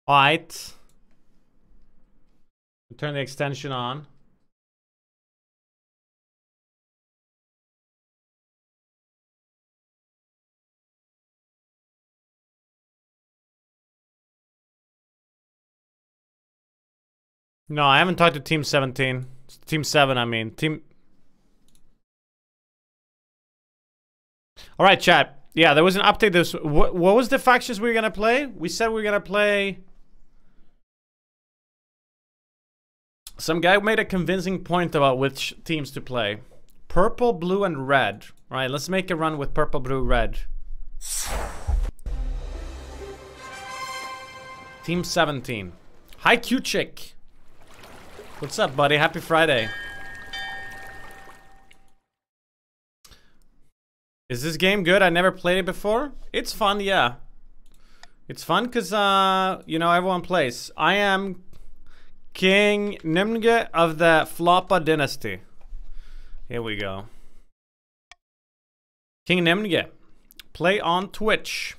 Alright. Turn the extension on. No, I haven't talked to Team 17. Team 7, I mean. Alright, chat. Yeah, there was an update. What was the factions we were gonna play? We said we were gonna play... Some guy made a convincing point about which teams to play. Purple, blue, and red. Alright, let's make a run with purple, blue, red. Team 17. Hi, Q-Chick. What's up, buddy? Happy Friday. Is this game good? I never played it before. It's fun, yeah. It's fun because, you know, everyone plays. I am King Nymn of the Floppa dynasty. Here we go. King Nymn. Play on Twitch.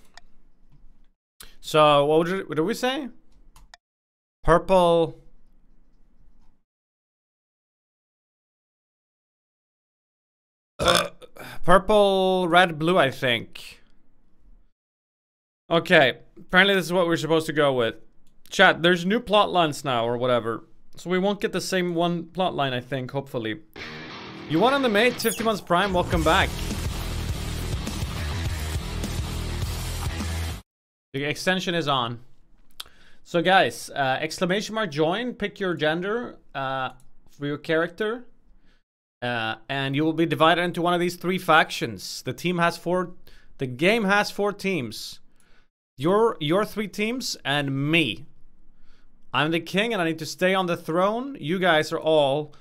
So, what did we say? Purple... purple, red, blue, I think. Okay, apparently this is what we're supposed to go with. Chat, there's new plot lines now, or whatever. So we won't get the same one plot line, I think, hopefully. You won on the mate, 50 months prime, welcome back. The extension is on. So guys, exclamation mark join, pick your gender for your character. And you will be divided into one of these 3 factions. The game has 4 teams. Your 3 teams and me. I'm the king and I need to stay on the throne. You guys are all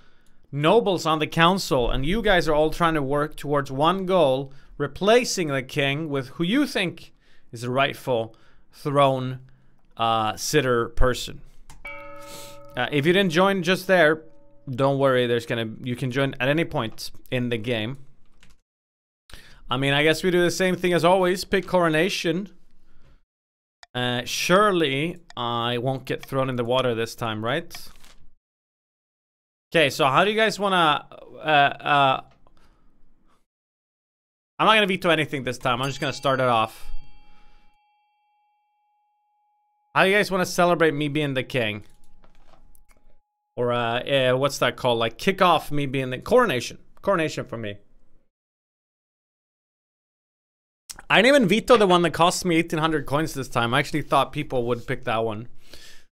nobles on the council, and you guys are all trying to work towards one goal, replacing the king with who you think is the rightful throne sitter person. If you didn't join just there, don't worry, you can join at any point in the game. I mean, I guess we do the same thing as always. Pick coronation. Surely I won't get thrown in the water this time, right? Okay, so how do you guys wanna I'm not gonna veto anything this time. I'm just gonna start it off. How do you guys wanna celebrate me being the king? Or, what's that called? Like, kick off me being the... Coronation. Coronation for me. I didn't even veto the one that cost me 1,800 coins this time. I actually thought people would pick that one.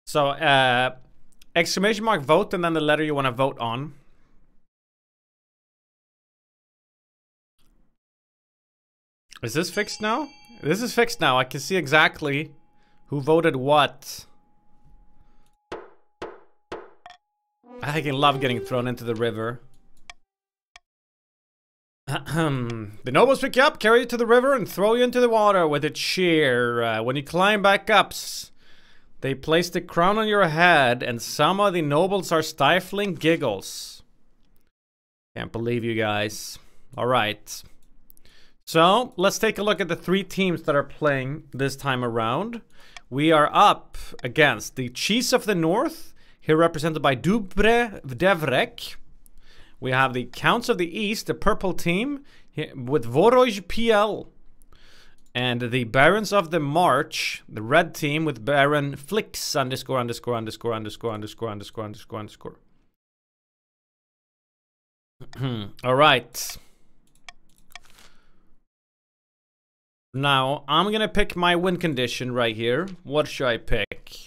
So, exclamation mark vote and then the letter you want to vote on. Is this fixed now? This is fixed now. I can see exactly who voted what. I can love getting thrown into the river. The nobles pick you up, carry you to the river, and throw you into the water with a cheer. When you climb back up, they place the crown on your head, and some of the nobles are stifling giggles. Can't believe you guys. Alright. So, let's take a look at the 3 teams that are playing this time around. We are up against the Chiefs of the North, here represented by Dubre Vdevrek. We have the Counts of the East, the purple team, with Voroj PL. And the Barons of the March, the red team, with Baron Flix underscore. Alright. Now, I'm gonna pick my win condition right here. What should I pick?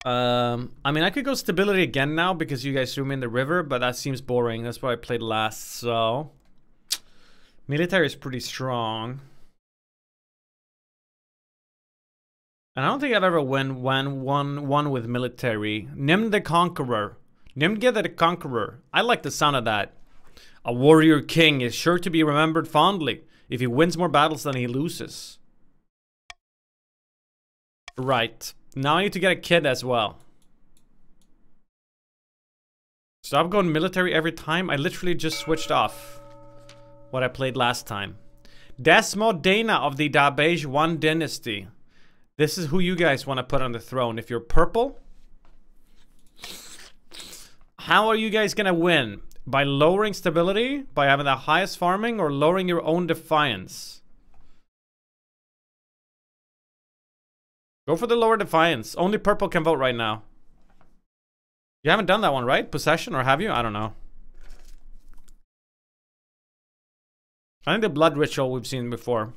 I mean, I could go stability again now because you guys threw me in the river, but that seems boring. That's what I played last, so... Military is pretty strong. And I don't think I've ever won with military. Nymn the Conqueror. Nymn the Conqueror. I like the sound of that. A warrior king is sure to be remembered fondly if he wins more battles than he loses. Right. Now I need to get a kid as well. Stop going military every time. I literally just switched off what I played last time. Desmo Dana of the Dabej 1 dynasty. This is who you guys want to put on the throne. If you're purple, how are you guys going to win? By lowering stability? By having the highest farming? Or lowering your own defiance? Go for the lower defiance. Only purple can vote right now. You haven't done that one, right? Possession, or have you? I don't know. I think the blood ritual we've seen before.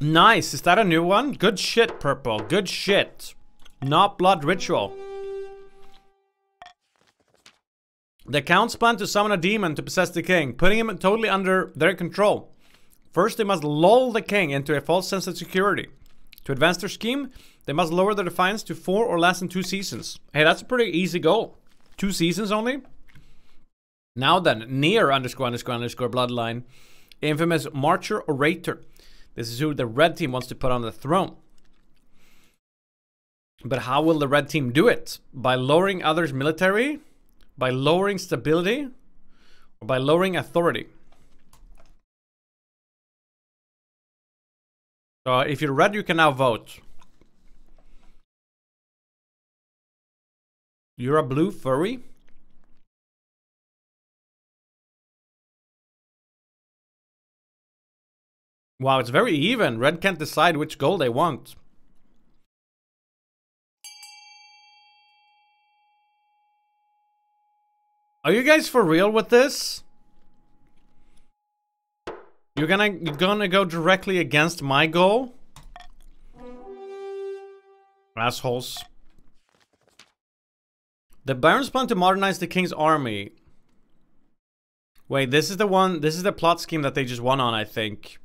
Nice. Is that a new one? Good shit, purple. Good shit. Not blood ritual. The counts plan to summon a demon to possess the king, putting him totally under their control. First, they must lull the king into a false sense of security. To advance their scheme, they must lower their defiance to 4 or less in 2 seasons. Hey, that's a pretty easy goal. 2 seasons only? Now then, near underscore bloodline. Infamous Marcher Orator. This is who the red team wants to put on the throne. But how will the red team do it? By lowering others' military? By lowering stability? Or by lowering authority? So if you're red, you can now vote. You're a blue furry? Wow, it's very even. Red can't decide which goal they want. Are you guys for real with this? You're gonna go directly against my goal? Assholes. The Barons plan to modernize the king's army. Wait, this is the one, this is the plot scheme that they just won on, I think.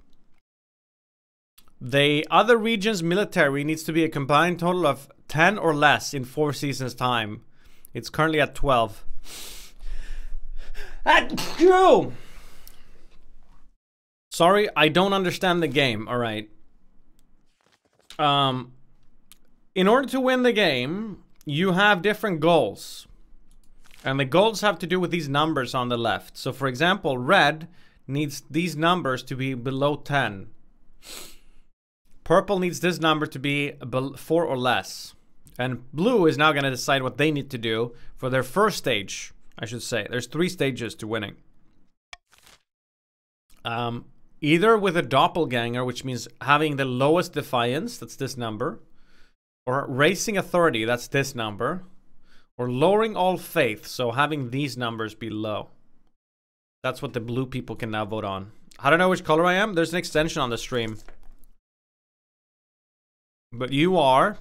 The other region's military needs to be a combined total of 10 or less in 4 seasons' time. It's currently at 12. Sorry, I don't understand the game. Alright. In order to win the game, you have different goals. And the goals have to do with these numbers on the left. So for example, red needs these numbers to be below 10. Purple needs this number to be 4 or less. And blue is now going to decide what they need to do for their first stage, I should say. There's 3 stages to winning. Either with a doppelganger, which means having the lowest defiance, that's this number. Or raising authority, that's this number. Or lowering all faith, so having these numbers be low. That's what the blue people can now vote on. I don't know which color I am. There's an extension on the stream. But you are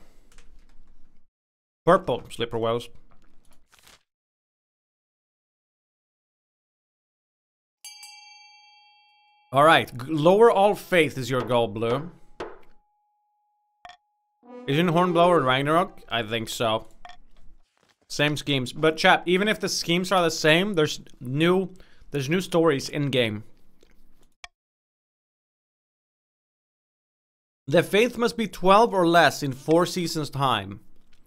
purple, Slipper Wells. Alright, lower all faith is your goal, blue. Isn't Hornblower Ragnarok? I think so. Same schemes. But chat, even if the schemes are the same, there's new stories in game. The faith must be 12 or less in 4 seasons time,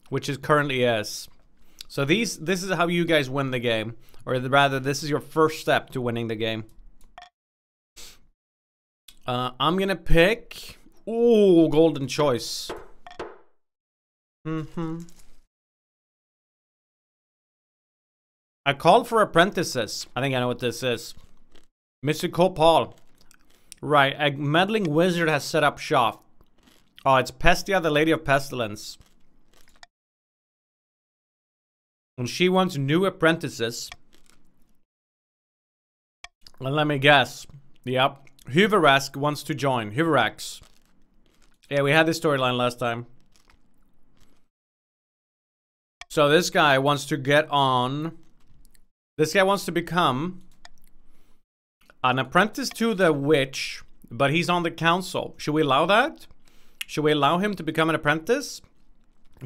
which it currently is. So this is how you guys win the game, or rather, this is your first step to winning the game. I'm gonna pick, ooh, golden choice. I called for apprentices. I think I know what this is. Mystical Paul. Right, a meddling wizard has set up shop. Oh, it's Pestia, the Lady of Pestilence. And she wants new apprentices. And let me guess. Yep. Huverask wants to join. Huverax. Yeah, we had this storyline last time. So this guy wants to get on. This guy wants to become an apprentice to the witch, but he's on the council. Should we allow that? Should we allow him to become an apprentice?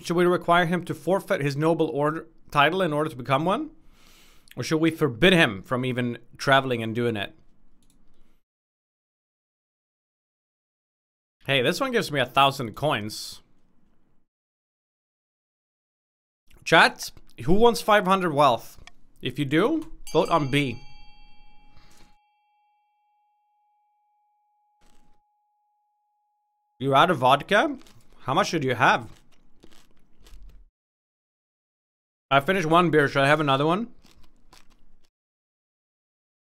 Should we require him to forfeit his noble order title in order to become one? Or should we forbid him from even traveling and doing it? Hey, this one gives me 1,000 coins. Chat, who wants 500 wealth? If you do, vote on B. You're out of vodka? How much should you have? I finished one beer. Should I have another one?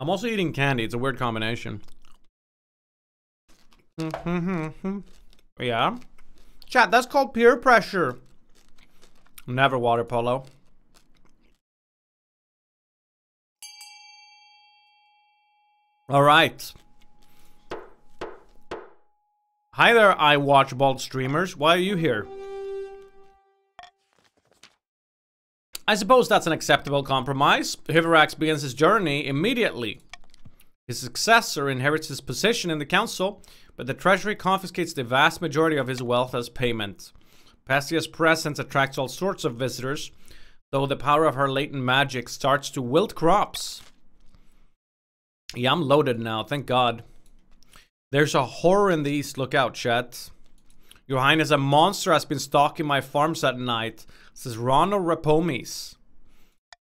I'm also eating candy. It's a weird combination. Yeah. Chat, that's called peer pressure. Never water polo. All right. Hi there, I watch bald streamers. Why are you here? I suppose that's an acceptable compromise. Hiverax begins his journey immediately. His successor inherits his position in the council, but the treasury confiscates the vast majority of his wealth as payment. Pastia's presence attracts all sorts of visitors, though the power of her latent magic starts to wilt crops. Yeah, I'm loaded now, thank God. There's a horror in the east, look out, chat. Your Highness, a monster has been stalking my farms at night, says Rono Rapomis.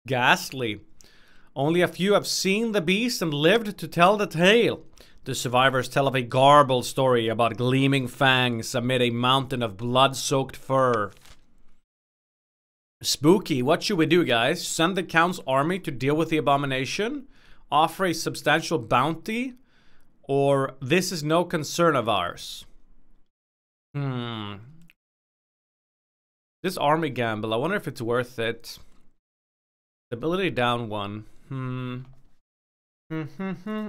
Ghastly. Only a few have seen the beast and lived to tell the tale. The survivors tell of a garbled story about gleaming fangs amid a mountain of blood-soaked fur. Spooky. What should we do, guys? Send the Count's army to deal with the abomination? Offer a substantial bounty? Or this is no concern of ours? This army gamble, I wonder if it's worth it. Ability down 1.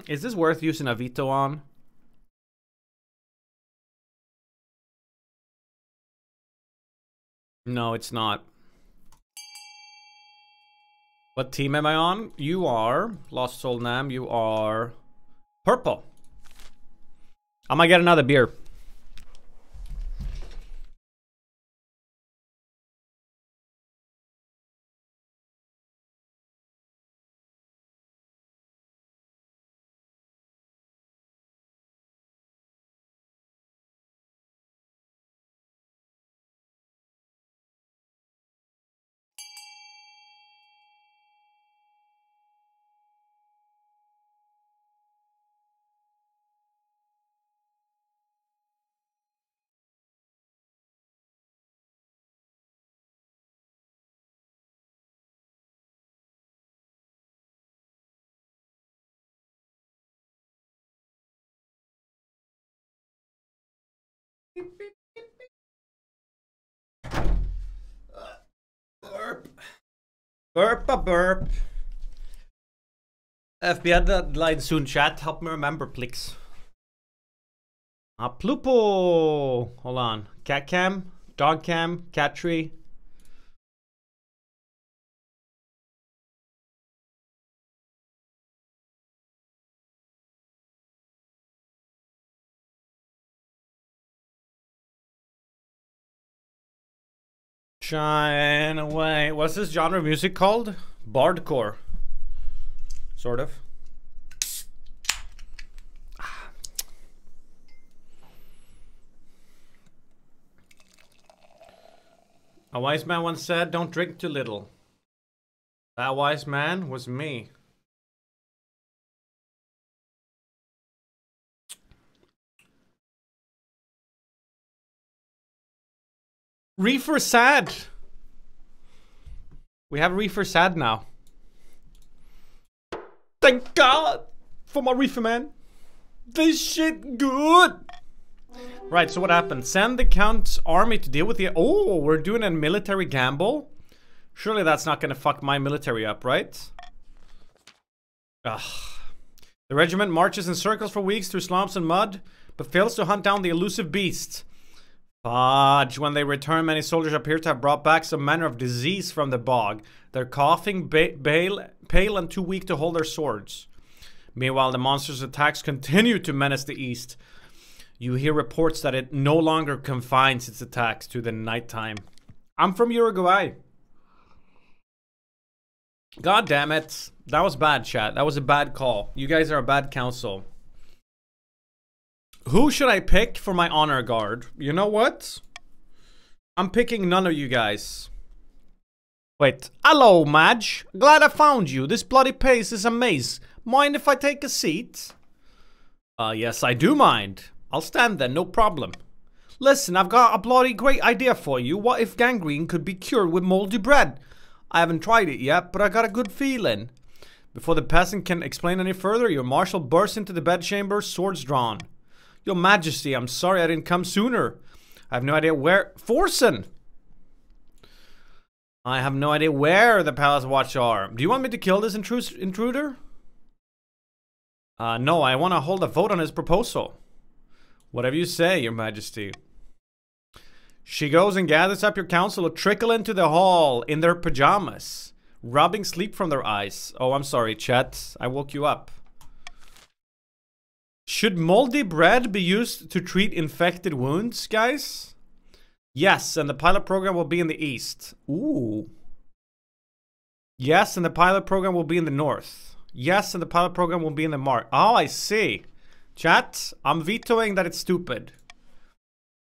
Is this worth using a veto on? No, it's not. What team am I on? You are Lost Soul Nam. You are purple. I might get another beer. Burp. Burp. FBI deadline soon, chat. Help me remember, please. Plupo. Hold on. Cat cam, dog cam, cat tree. Shine away. What's this genre of music called? Bardcore. Sort of. A wise man once said, don't drink too little. That wise man was me. Reefer Sad. We have Reefer Sad now. Thank God for my Reefer man. This shit good. Right, so what happened? Send the Count's army to deal with the... Oh, we're doing a military gamble? Surely that's not gonna fuck my military up, right? Ugh. The regiment marches in circles for weeks through swamps and mud, but fails to hunt down the elusive beast. Fudge. When they return, many soldiers appear to have brought back some manner of disease from the bog. They're coughing, pale, and too weak to hold their swords. Meanwhile, the monster's attacks continue to menace the east. You hear reports that it no longer confines its attacks to the nighttime. I'm from Uruguay. God damn it. That was bad, chat. That was a bad call. You guys are a bad council. Who should I pick for my honor guard? You know what? I'm picking none of you guys. Wait. Hello, Madge. Glad I found you. This bloody place is a maze. Mind if I take a seat? Yes, I do mind. I'll stand there, no problem. Listen, I've got a bloody great idea for you. What if gangrene could be cured with moldy bread? I haven't tried it yet, but I got a good feeling. Before the peasant can explain any further, your marshal bursts into the bedchamber, swords drawn. Your Majesty, I'm sorry I didn't come sooner. I have no idea where... Forsen! I have no idea where the palace watch are. Do you want me to kill this intruder? No, I want to hold a vote on his proposal. Whatever you say, your Majesty. She goes and gathers up your council to trickle into the hall in their pajamas, rubbing sleep from their eyes. Oh, I'm sorry, chat. I woke you up. Should moldy bread be used to treat infected wounds, guys? Yes, and the pilot program will be in the east. Ooh. Yes, and the pilot program will be in the north. Yes, and the pilot program will be in the mark. Oh, I see. Chat, I'm vetoing that it's stupid.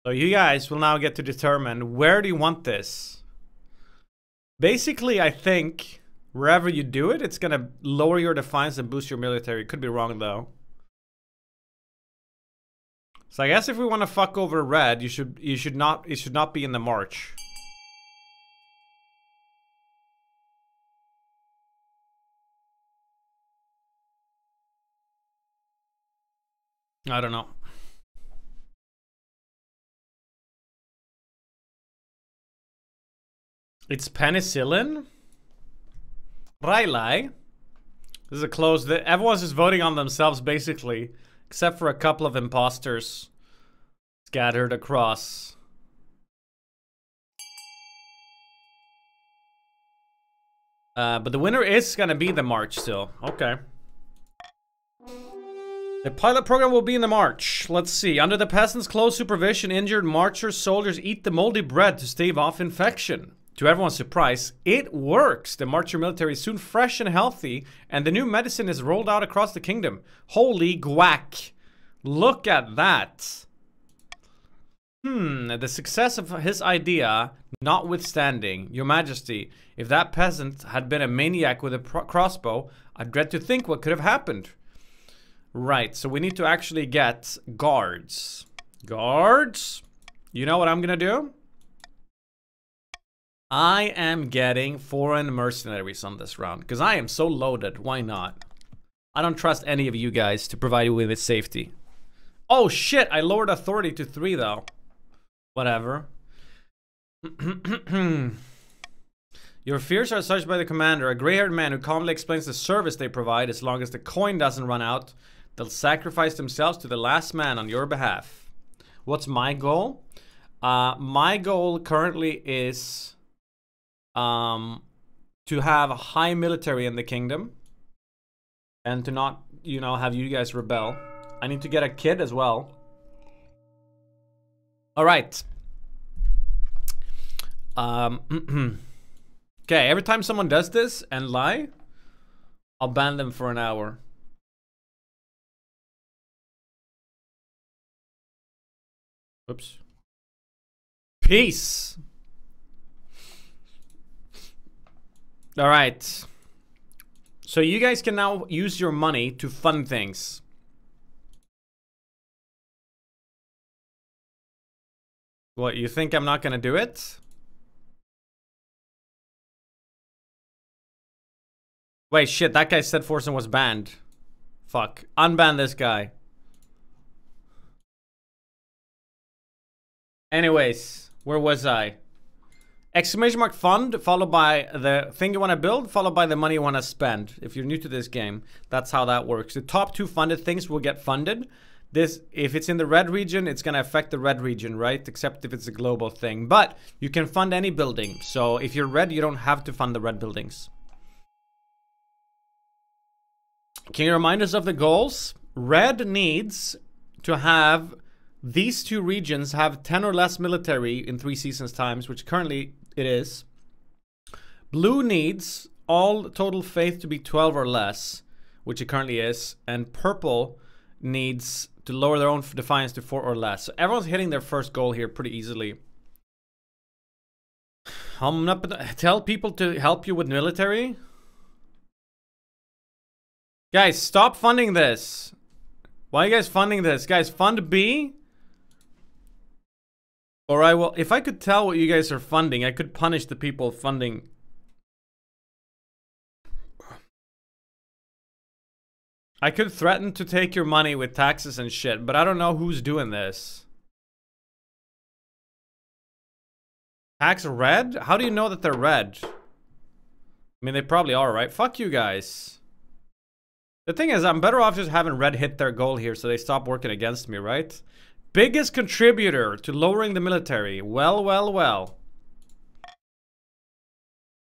So you guys will now get to determine where do you want this. Basically, I think wherever you do it, it's gonna lower your defiance and boost your military. Could be wrong though. So I guess if we want to fuck over red, it should not be in the march. I don't know. It's penicillin? Really? This is a close. Everyone's just voting on themselves, basically. Except for a couple of imposters scattered across. But the winner is gonna be the march still. Okay. The pilot program will be in the march. Let's see. Under the peasants' close supervision, injured marchers, soldiers eat the moldy bread to stave off infection. To everyone's surprise, it works. The marcher military is soon fresh and healthy, and the new medicine is rolled out across the kingdom. Holy guac. Look at that. The success of his idea notwithstanding, your Majesty, if that peasant had been a maniac with a crossbow, I dread to think what could have happened. Right, so we need to actually get guards. Guards? You know what I'm gonna do? I am getting foreign mercenaries on this round, because I am so loaded. Why not? I don't trust any of you guys to provide you with safety. Oh shit, I lowered authority to 3 though. Whatever. Your fears are such by the commander, a gray-haired man who calmly explains the service they provide. As long as the coin doesn't run out, they'll sacrifice themselves to the last man on your behalf. What's my goal? My goal currently is to have a high military in the kingdom and to not, you know, have you guys rebel. I need to get a kid as well. All right. Okay, every time someone does this and lie, I'll ban them for an hour. Oops. Peace. All right. So you guys can now use your money to fund things. What, you think I'm not gonna do it? Wait, shit, that guy said Forsen was banned. Fuck. Unban this guy. Anyways, where was I? Exclamation mark fund, followed by the thing you want to build, followed by the money you want to spend. If you're new to this game, that's how that works. The top 2 funded things will get funded. This, if it's in the red region, it's going to affect the red region, right? Except if it's a global thing. But you can fund any building. So if you're red, you don't have to fund the red buildings. Can you remind us of the goals? Red needs to have these 2 regions have 10 or less military in 3 seasons times, which currently it is. Blue needs all total faith to be 12 or less, which it currently is. And purple needs to lower their own defiance to 4 or less. So everyone's hitting their first goal here pretty easily. Tell people to help you with military. Guys, stop funding this. Why are you guys funding this? Guys, fund B. Or I will... If I could tell what you guys are funding, I could punish the people funding. I could threaten to take your money with taxes and shit, but I don't know who's doing this. Tax red? How do you know that they're red? I mean, they probably are, right? Fuck you guys. The thing is, I'm better off just having red hit their goal here so they stop working against me, right? Biggest contributor to lowering the military. Well, well, well.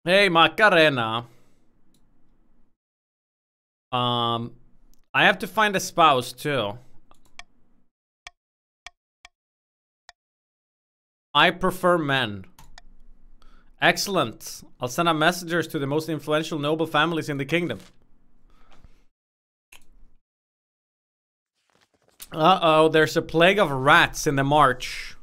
Hey, Macarena. I have to find a spouse, too. I prefer men. Excellent. I'll send out messengers to the most influential noble families in the kingdom. Uh-oh, there's a plague of rats in the march.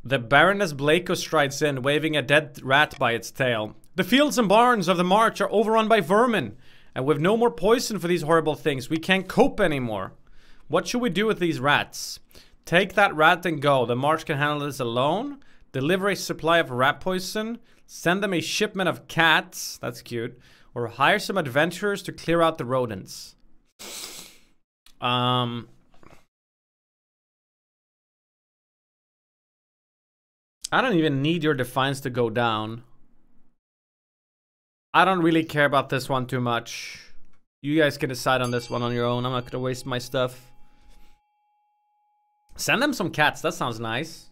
The Baroness Blako strides in, waving a dead rat by its tail. The fields and barns of the march are overrun by vermin, and with no more poison for these horrible things, we can't cope anymore. What should we do with these rats? Take that rat and go. The march can handle this alone. Deliver a supply of rat poison. Send them a shipment of cats. That's cute. Or hire some adventurers to clear out the rodents. I don't even need your defiance to go down. I don't really care about this one too much. You guys can decide on this one on your own. I'm not gonna waste my stuff. Send them some cats. That sounds nice.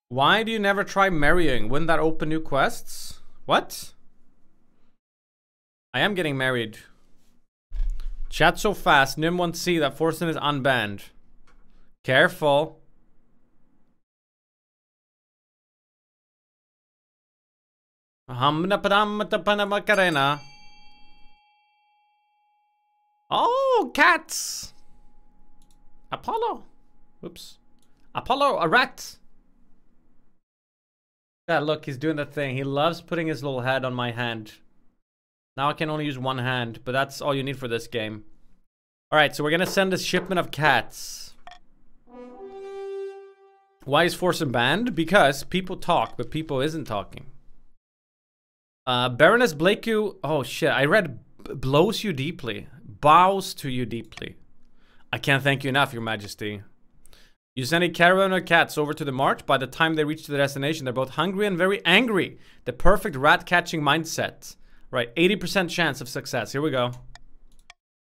Why do you never try marrying? Wouldn't that open new quests? What? I am getting married. Chat so fast. Nymn won't see that Forsen is unbanned. Careful. Macarena. Oh, cats. Apollo. Oops. Apollo, a rat. Yeah, look, he's doing the thing. He loves putting his little head on my hand. Now I can only use one hand, but that's all you need for this game. Alright, so we're gonna send a shipment of cats. Why is Forsen banned? Because people talk, but people isn't talking. Baroness Blako... Oh shit, I read blows you deeply. Bows to you deeply. I can't thank you enough, your majesty. You send a caravan of cats over to the march. By the time they reach the destination, they're both hungry and very angry. The perfect rat-catching mindset. Right, 80% chance of success. Here we go.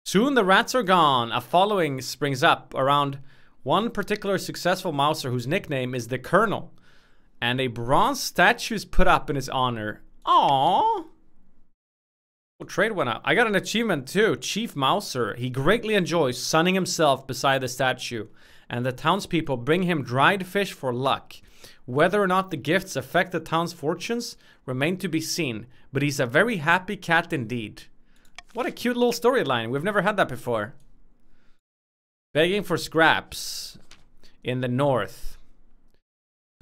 Soon the rats are gone. A following springs up around one particular successful mouser whose nickname is the Colonel. And a bronze statue is put up in his honor. Aww. Well, trade went up. I got an achievement too. Chief Mouser. He greatly enjoys sunning himself beside the statue. And the townspeople bring him dried fish for luck. Whether or not the gifts affect the town's fortunes remain to be seen, but he's a very happy cat indeed. What a cute little storyline. We've never had that before. Begging for scraps in the north.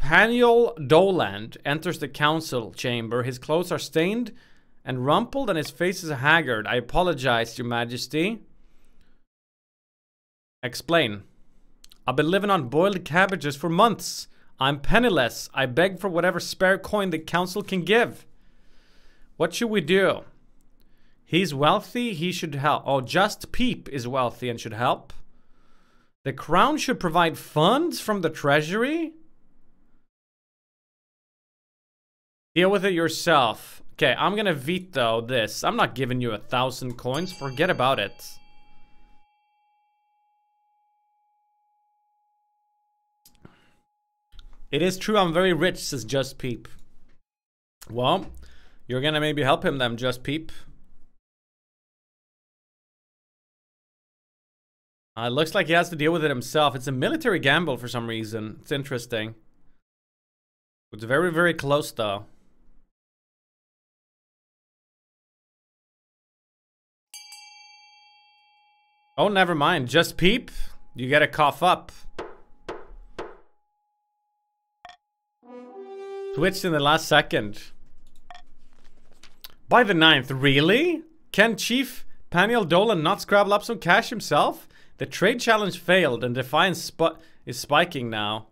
Paniel Doland enters the council chamber. His clothes are stained and rumpled and his face is haggard. I apologize, your majesty. Explain. I've been living on boiled cabbages for months. I'm penniless. I beg for whatever spare coin the council can give. What should we do? He's wealthy. He should help. Oh, Just Peep is wealthy and should help. The crown should provide funds from the treasury. Deal with it yourself. Okay, I'm gonna veto this. I'm not giving you 1,000 coins. Forget about it. It is true I'm very rich, says Just Peep. Well, you're gonna maybe help him then, Just Peep. It looks like he has to deal with it himself. It's a military gamble for some reason. It's interesting. It's very, very close though. Oh, never mind. Just Peep. You gotta cough up. Switched in the last second. By the 9th, really? Can Chief Paniel Dolan not scrabble up some cash himself? The trade challenge failed and Defiance is spiking now.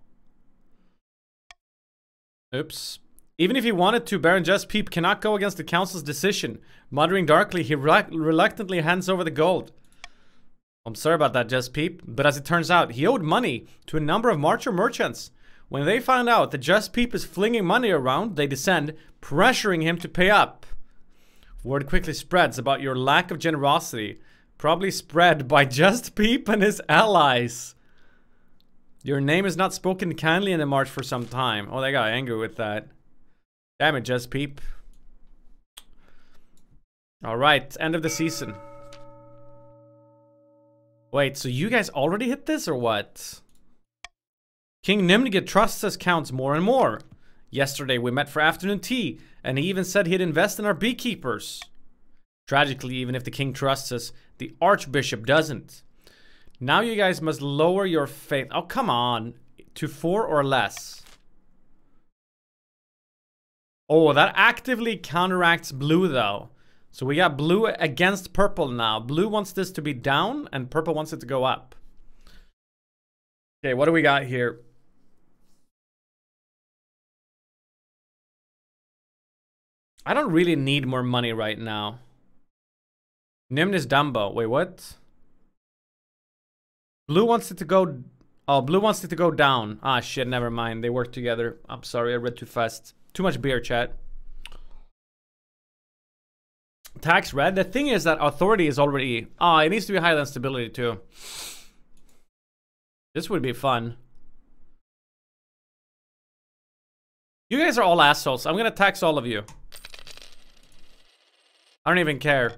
Oops. Even if he wanted to, Baron Just Peep cannot go against the council's decision. Muttering darkly, he reluctantly hands over the gold. I'm sorry about that, Just Peep, but as it turns out, he owed money to a number of Marcher merchants. When they find out that Just Peep is flinging money around, they descend, pressuring him to pay up. Word quickly spreads about your lack of generosity, probably spread by Just Peep and his allies. Your name is not spoken kindly in the march for some time. Oh, they got angry with that. Damn it, Just Peep. Alright, end of the season. Wait, so you guys already hit this or what? King Nymn trusts us counts more and more. Yesterday we met for afternoon tea, and he even said he'd invest in our beekeepers. Tragically, even if the king trusts us, the archbishop doesn't. Now you guys must lower your faith. Oh, come on. To 4 or less. Oh, that actively counteracts blue, though. So we got blue against purple now. Blue wants this to be down, and purple wants it to go up. Okay, what do we got here? I don't really need more money right now. Nymn is Dumbo. Wait, what? Blue wants it to go... Oh, blue wants it to go down. Ah, shit, never mind. They work together. I'm sorry, I read too fast. Too much beer, chat. Tax red. The thing is that authority is already... Ah, it needs to be higher than stability, too. This would be fun. You guys are all assholes. I'm gonna tax all of you. I don't even care.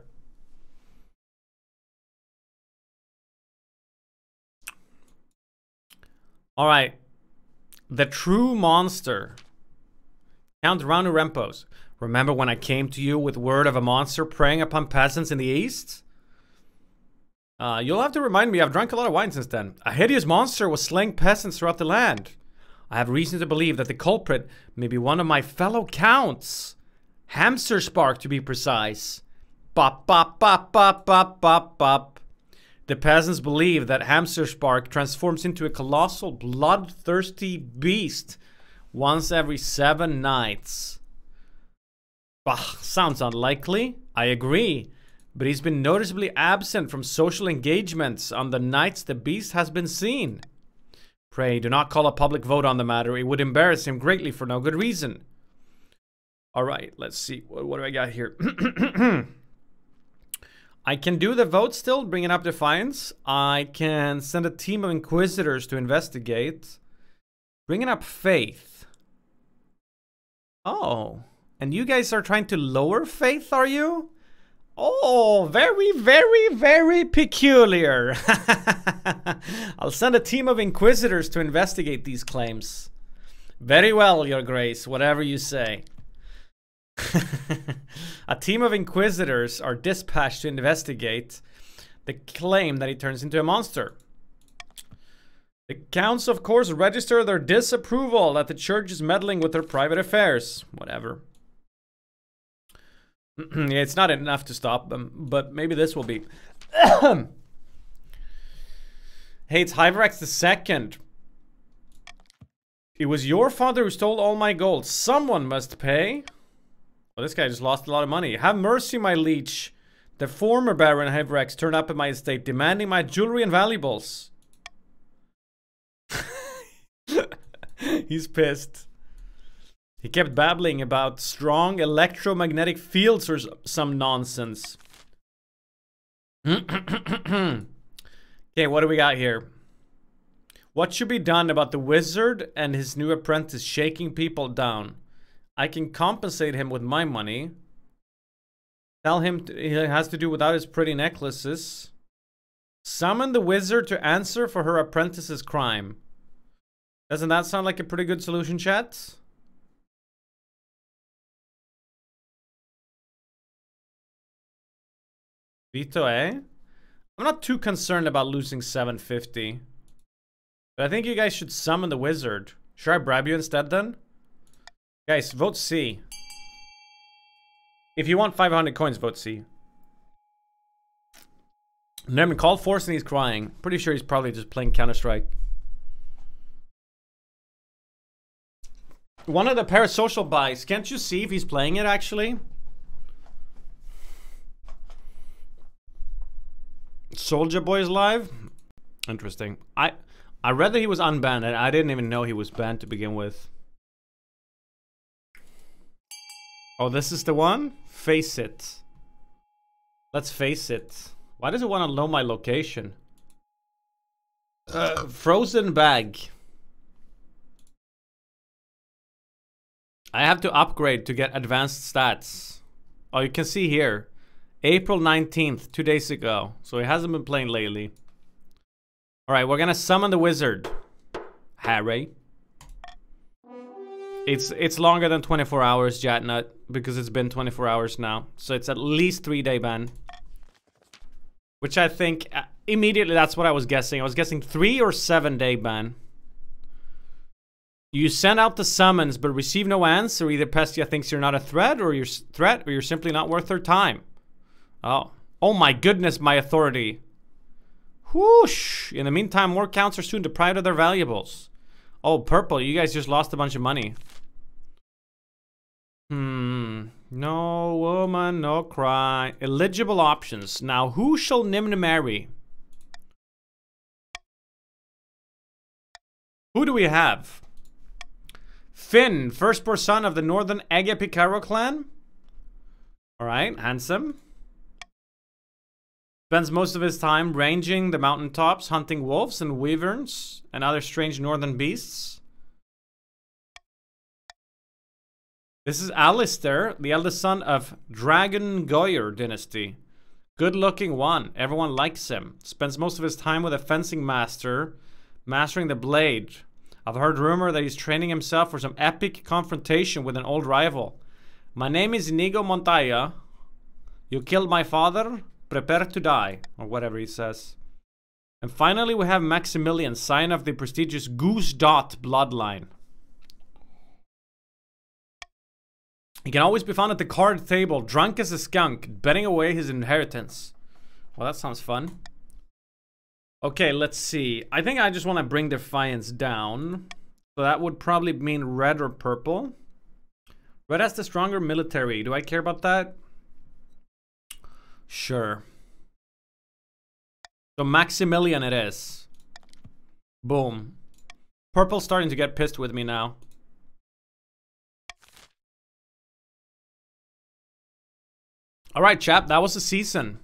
Alright. The true monster. Count Ranu Rempos. Remember when I came to you with word of a monster preying upon peasants in the east? You'll have to remind me, I've drunk a lot of wine since then. A hideous monster was slaying peasants throughout the land. I have reason to believe that the culprit may be one of my fellow counts. Hamster Spark, to be precise. Bop, bop, bop, bop, bop, bop, bop. The peasants believe that Hamster Spark transforms into a colossal, bloodthirsty beast once every 7 nights. Bah, sounds unlikely. I agree. But he's been noticeably absent from social engagements on the nights the beast has been seen. Pray, do not call a public vote on the matter. It would embarrass him greatly for no good reason. Alright, let's see. What do I got here? I can do the vote still, bringing up Defiance. I can send a team of Inquisitors to investigate. Bringing up Faith. Oh, and you guys are trying to lower Faith, are you? Oh, very, very, very peculiar. I'll send a team of Inquisitors to investigate these claims. Very well, Your Grace, whatever you say. A team of Inquisitors are dispatched to investigate the claim that he turns into a monster. The counts, of course, register their disapproval that the church is meddling with their private affairs. Whatever. Yeah, it's not enough to stop them, but maybe this will be. Hey, it's Hyverax II. It was your father who stole all my gold. Someone must pay. Well, this guy just lost a lot of money. Have mercy, my leech. The former Baron Hyverax turned up at my estate, demanding my jewelry and valuables. He's pissed. He kept babbling about strong electromagnetic fields or some nonsense. Okay, what do we got here? What should be done about the wizard and his new apprentice shaking people down? I can compensate him with my money. Tell him he has to do without his pretty necklaces. Summon the wizard to answer for her apprentice's crime. Doesn't that sound like a pretty good solution, chat? Veto, eh? I'm not too concerned about losing 750. But I think you guys should summon the wizard. Should I bribe you instead then? Guys, vote C. If you want 500 coins, vote C. Nymn called Force and he's crying. Pretty sure he's probably just playing Counter-Strike. One of the parasocial buys. Can't you see if he's playing it actually? Soldier Boy's live? Interesting. I read that he was unbanned and I didn't even know he was banned to begin with. Oh, this is the one? Face it. Let's face it. Why does it want to know my location? Frozen bag. I have to upgrade to get advanced stats. Oh, you can see here. April 19th, 2 days ago. So he hasn't been playing lately. Alright, we're gonna summon the wizard. Harry. It's longer than 24 hours, Jatnut, because it's been 24 hours now. So it's at least 3-day ban. Which I think, immediately that's what I was guessing. I was guessing 3 or 7-day ban. You send out the summons but receive no answer. Either Pestia thinks you're not a threat or you're simply not worth their time. Oh. Oh my goodness, my authority. Whoosh. In the meantime, more counts are soon deprived of their valuables. Oh, purple, you guys just lost a bunch of money. No woman, no cry. Eligible options. Now, who shall Nymn marry? Who do we have? Finn, firstborn son of the northern Agapicaro clan. Alright, handsome. Spends most of his time ranging the mountaintops, hunting wolves and wyverns and other strange northern beasts. This is Alistair, the eldest son of Dragon Goyer dynasty. Good looking one. Everyone likes him. Spends most of his time with a fencing master, mastering the blade. I've heard rumor that he's training himself for some epic confrontation with an old rival. My name is Inigo Montoya. You killed my father. Prepare to die. Or whatever he says. And finally we have Maximilian, sign of the prestigious Goose Dot bloodline. He can always be found at the card table, drunk as a skunk, betting away his inheritance. Well, that sounds fun. Okay, let's see. I think I just want to bring Defiance down. So that would probably mean red or purple. Red has the stronger military. Do I care about that? Sure. So Maximilian it is. Boom. Purple's starting to get pissed with me now. Alright, chap, that was the season.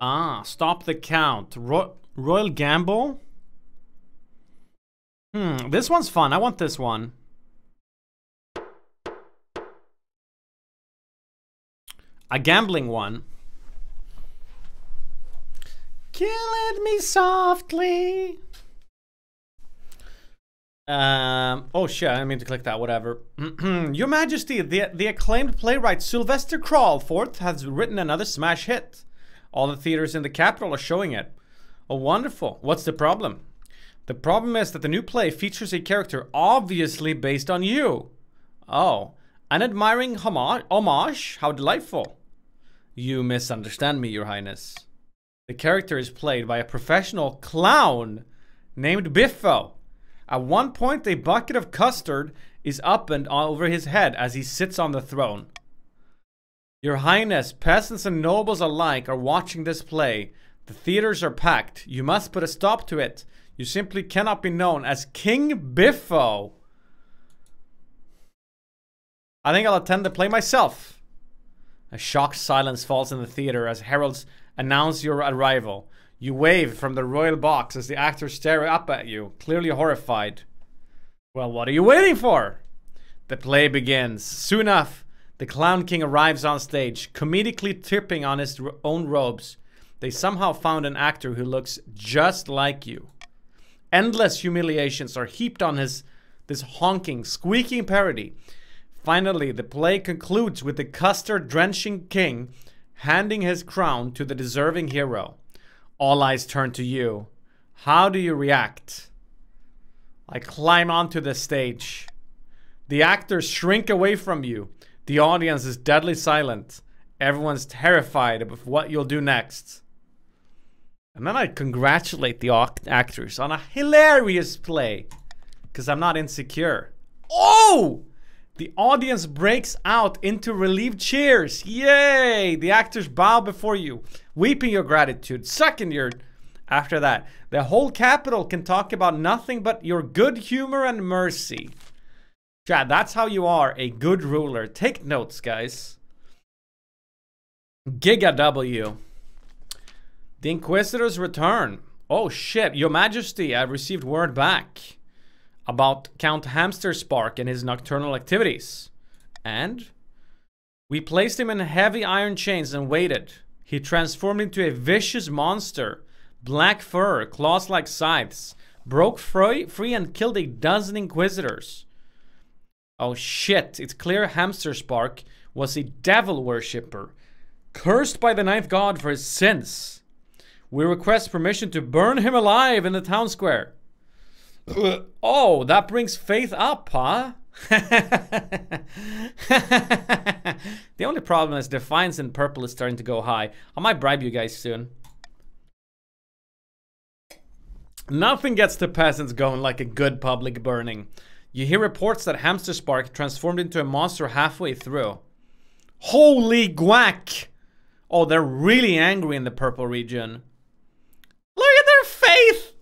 Ah, stop the count. Royal Gamble? This one's fun. I want this one. A gambling one. Kill it me softly. Oh shit, I didn't mean to click that, whatever. Your Majesty, the acclaimed playwright Sylvester Crawford has written another smash hit. All the theaters in the capital are showing it. Oh, wonderful. What's the problem? The problem is that the new play features a character obviously based on you. Oh, an admiring homage? How delightful. You misunderstand me, Your Highness. The character is played by a professional clown named Biffo. At one point, a bucket of custard is up and over his head as he sits on the throne. Your Highness, peasants and nobles alike are watching this play. The theaters are packed. You must put a stop to it. You simply cannot be known as King Biffo. I think I'll attend the play myself. A shocked silence falls in the theater as heralds announce your arrival. You wave from the royal box as the actors stare up at you, clearly horrified. Well, what are you waiting for? The play begins. Soon enough, the Clown King arrives on stage, comedically tripping on his own robes. They somehow found an actor who looks just like you. Endless humiliations are heaped on this honking, squeaking parody. Finally, the play concludes with the custard-drenching king handing his crown to the deserving hero. All eyes turn to you. How do you react? I climb onto the stage. The actors shrink away from you. The audience is deadly silent. Everyone's terrified of what you'll do next. And then I congratulate the actors on a hilarious play. Because I'm not insecure. Oh! The audience breaks out into relieved cheers. Yay! The actors bow before you, weeping your gratitude. Second year after that, the whole capital can talk about nothing but your good humor and mercy. Chad, that's how you are a good ruler. Take notes, guys. Giga W. The Inquisitors return. Oh shit, Your Majesty, I've received word back about Count Hamsterspark and his nocturnal activities. And we placed him in heavy iron chains and waited. He transformed into a vicious monster. Black fur, claws like scythes. Broke free and killed a dozen Inquisitors. Oh shit, it's clear Hamsterspark was a devil worshipper, cursed by the ninth god for his sins. We request permission to burn him alive in the town square. Oh, that brings faith up, huh? The only problem is defiance in purple is starting to go high. I might bribe you guys soon. Nothing gets the peasants going like a good public burning. You hear reports that Hamsterspark transformed into a monster halfway through. Holy guac! Oh, they're really angry in the purple region. Look at their faith!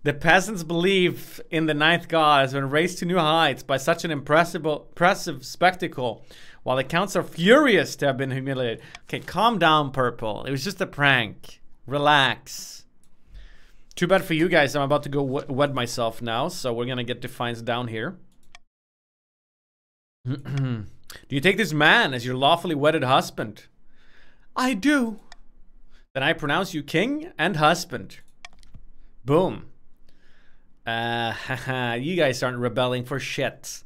The peasants believe in the ninth god has been raised to new heights by such an impressive spectacle, while the counts are furious to have been humiliated. Okay, calm down, purple. It was just a prank. Relax. Too bad for you guys. I'm about to go wed myself now, so we're gonna get defiance down here. Do you take this man as your lawfully wedded husband? I do. Then I pronounce you king and husband. Boom. You guys aren't rebelling for shit.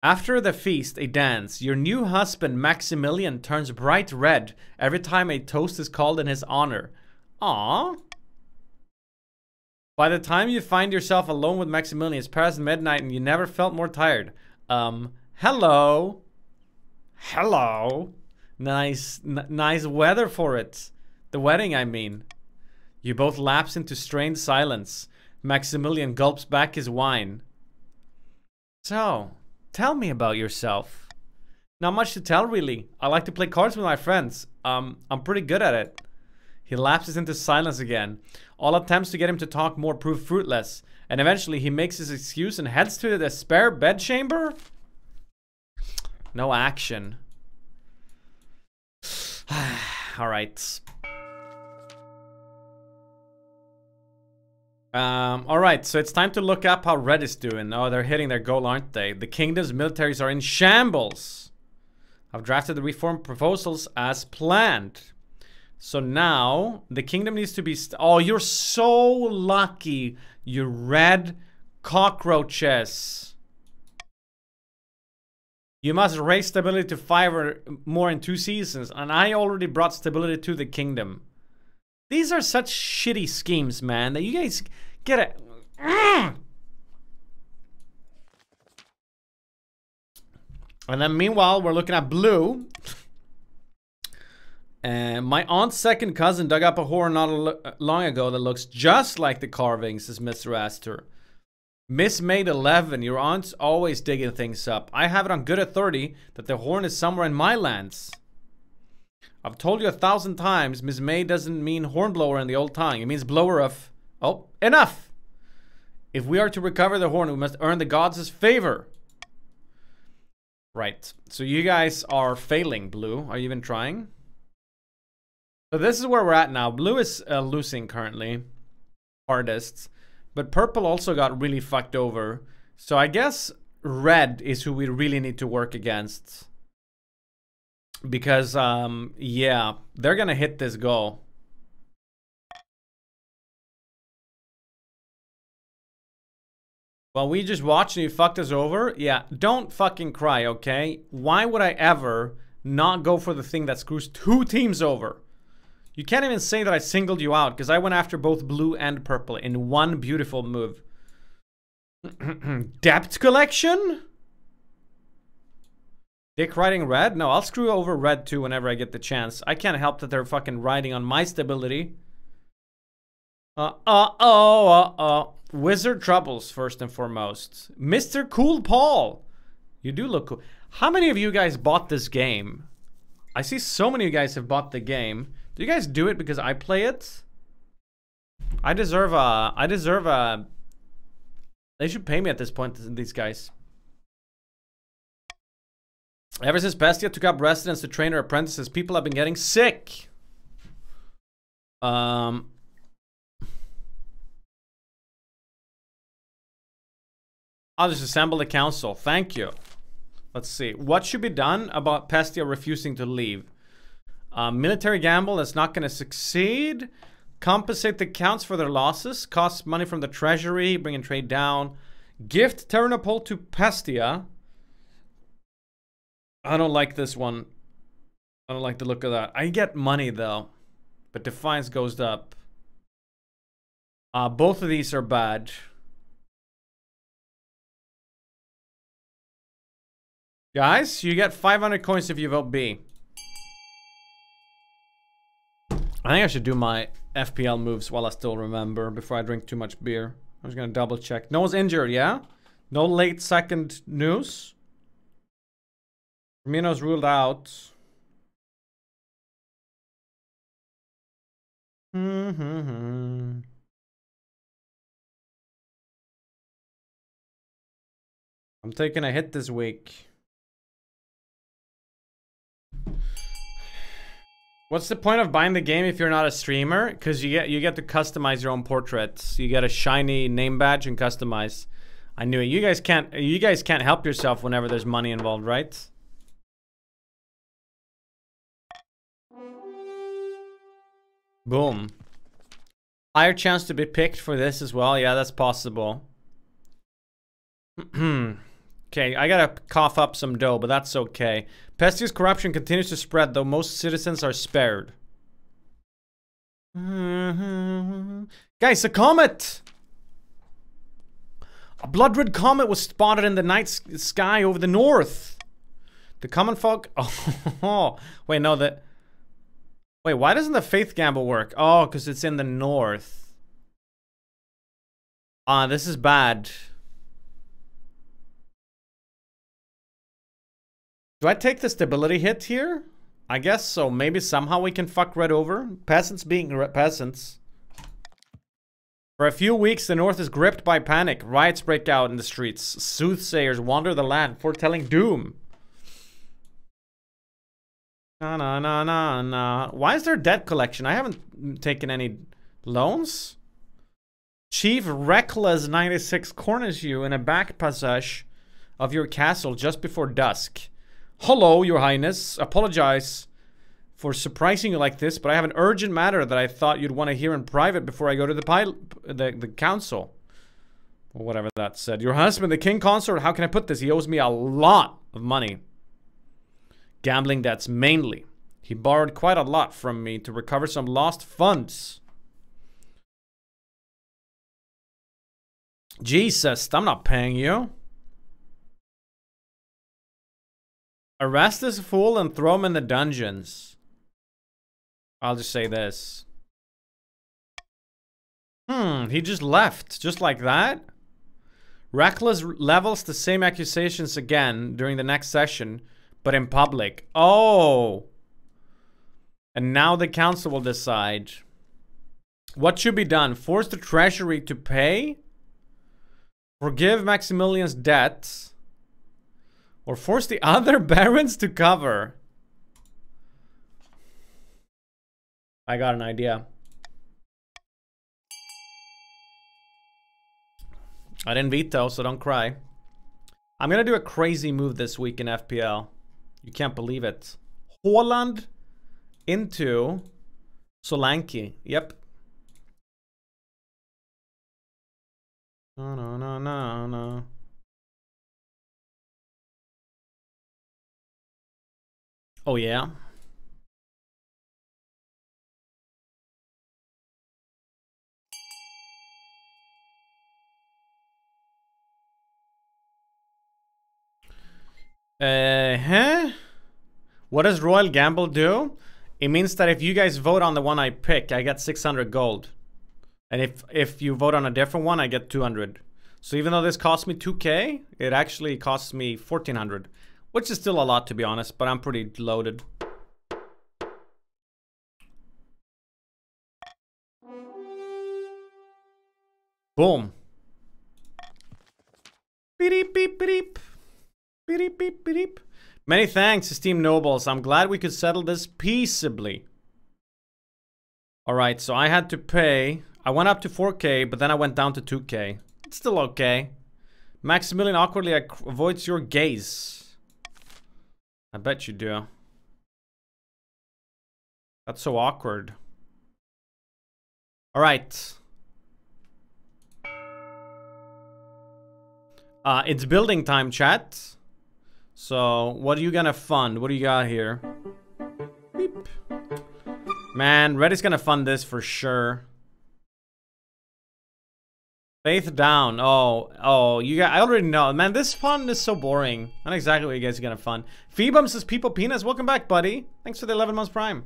After the feast, a dance. Your new husband, Maximilian, turns bright red every time a toast is called in his honor. Aww. By the time you find yourself alone with Maximilian, it's past midnight and you never felt more tired. Hello. Hello. Nice weather for it. The wedding, I mean. You both lapse into strained silence. Maximilian gulps back his wine. So, tell me about yourself. Not much to tell, really. I like to play cards with my friends. I'm pretty good at it. He lapses into silence again. All attempts to get him to talk more prove fruitless. And eventually he makes his excuse and heads to the spare bedchamber. No action. Alright. Alright, so it's time to look up how Red is doing. Oh, they're hitting their goal, aren't they? The kingdom's militaries are in shambles. I've drafted the reform proposals as planned. So now, the kingdom needs to be... Oh, you're so lucky, you red cockroaches. You must raise stability to 5 or more in 2 seasons. And I already brought stability to the kingdom. These are such shitty schemes, man, that you guys get it. And then meanwhile, we're looking at blue. My aunt's second cousin dug up a horn not long ago that looks just like the carvings, says Mr. Astor. Miss Maid 11, your aunt's always digging things up. I have it on good authority that the horn is somewhere in my lands. I've told you 1,000 times, Miss May doesn't mean hornblower in the old tongue. It means blower of... Oh, enough! If we are to recover the horn, we must earn the gods' favor. Right. So you guys are failing, Blue. Are you even trying? So this is where we're at now. Blue is losing currently. Hardest. But purple also got really fucked over. So I guess red is who we really need to work against. Because, yeah, they're gonna hit this goal. Well, we just watched and you fucked us over. Yeah, don't fucking cry, okay? Why would I ever not go for the thing that screws 2 teams over? You can't even say that I singled you out, because I went after both blue and purple in one beautiful move. Debt collection? Dick riding red? No, I'll screw over red too whenever I get the chance. I can't help that they're fucking riding on my stability. Wizard troubles, first and foremost. Mr. Cool Paul. You do look cool. How many of you guys bought this game? I see so many of you guys have bought the game. Do you guys do it because I play it? I deserve a... They should pay me at this point, these guys. Ever since Bestia took up residence to train her apprentices, people have been getting sick. I'll just assemble the council. Thank you. Let's see. What should be done about Pestia refusing to leave? Military gamble that's not going to succeed. Compensate the counts for their losses. Cost money from the treasury. Bringing trade down. Gift Ternopol to Pestia. I don't like this one. I don't like the look of that. I get money though. But Defiance goes up. Both of these are bad. Guys, you get 500 coins if you vote B. I think I should do my FPL moves while I still remember before I drink too much beer. I was gonna double check. No one's injured, yeah? No late second news? Firmino's ruled out. I'm taking a hit this week. What's the point of buying the game if you're not a streamer? Because you get to customize your own portraits. You get a shiny name badge and customize. I knew it. You guys can't help yourself whenever there's money involved, right? Boom. Higher chance to be picked for this as well. Yeah, that's possible. Okay, I gotta cough up some dough, but that's okay. Pestia's corruption continues to spread, though most citizens are spared. Guys, a comet! A blood red comet was spotted in the night sky over the north. The common folk... Oh, wait, no, Wait, why doesn't the faith gamble work? Oh, because it's in the north. This is bad. Do I take the stability hit here? I guess so. Maybe somehow we can fuck red over. Peasants being peasants. For a few weeks, the north is gripped by panic. Riots break out in the streets. Soothsayers wander the land, foretelling doom. Why is there debt collection? I haven't taken any loans. Chief Reckless 96 corners you in a back passage of your castle just before dusk. Hello, your highness. Apologize for surprising you like this, but I have an urgent matter that I thought you'd want to hear in private before I go to the council. Or whatever that said. Your husband, the king consort, how can I put this? He owes me a lot of money. Gambling debts mainly. He borrowed quite a lot from me to recover some lost funds. Jesus, I'm not paying you. Arrest this fool and throw him in the dungeons. I'll just say this. He just left. Just like that? Reckless levels the same accusations again during the next session, but in public. Oh! And now the council will decide. What should be done? Force the treasury to pay? Forgive Maximilian's debts? Or force the other barons to cover? I got an idea. I didn't veto, so don't cry. I'm gonna do a crazy move this week in FPL. You can't believe it. Holland into Solanke. Yep. No. Oh, yeah. Huh? What does Royal Gamble do? It means that if you guys vote on the one I pick, I get 600 gold. And if you vote on a different one, I get 200. So even though this cost me 2k, it actually costs me 1400. Which is still a lot, to be honest, but I'm pretty loaded. Boom. Beep, beep, beep. Beep, beep, beep. Many thanks, esteemed nobles. I'm glad we could settle this peaceably. Alright, so I had to pay. I went up to 4k, but then I went down to 2k. It's still okay. Maximilian awkwardly avoids your gaze. I bet you do. That's so awkward. Alright. It's building time, chat. So, what are you gonna fund? What do you got here? Beep. Man, Reddit's gonna fund this for sure. Faith down. Oh, you got. I already know. Man, this fund is so boring. Not exactly what you guys are gonna fund. Phoebum says People Penis. Welcome back, buddy. Thanks for the 11 months prime.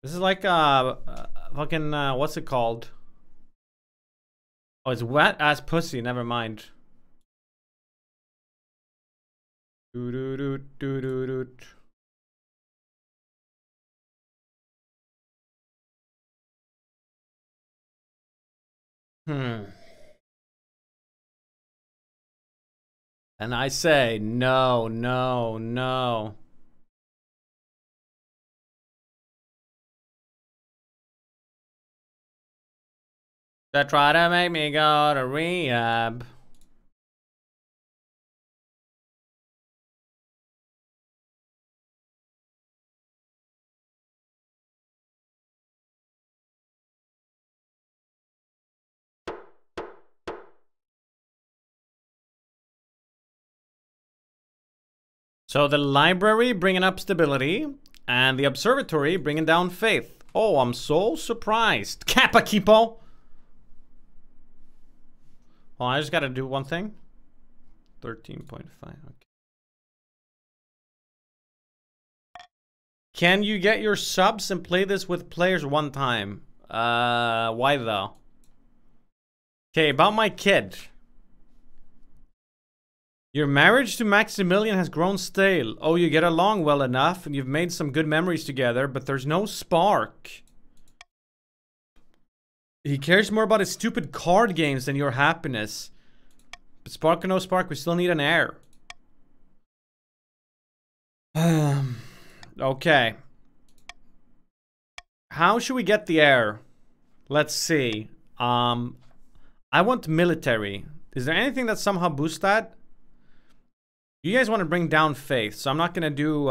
This is like fucking what's it called? Oh, it's wet ass pussy. Never mind. Doo doo doo doo doo doo. And I say no, no, no. They try to make me go to rehab. So the library bringing up stability, and the observatory bringing down faith. Oh, I'm so surprised. Kappa Kipo! Oh, I just gotta do one thing. 13.5, okay. Can you get your subs and play this with players one time? Why though? Okay, about my kid. Your marriage to Maximilian has grown stale. Oh, you get along well enough and you've made some good memories together, but there's no spark. He cares more about his stupid card games than your happiness. But spark or no spark, we still need an heir. Okay. How should we get the heir? Let's see. I want military. Is there anything that somehow boosts that? You guys want to bring down faith, so I'm not gonna do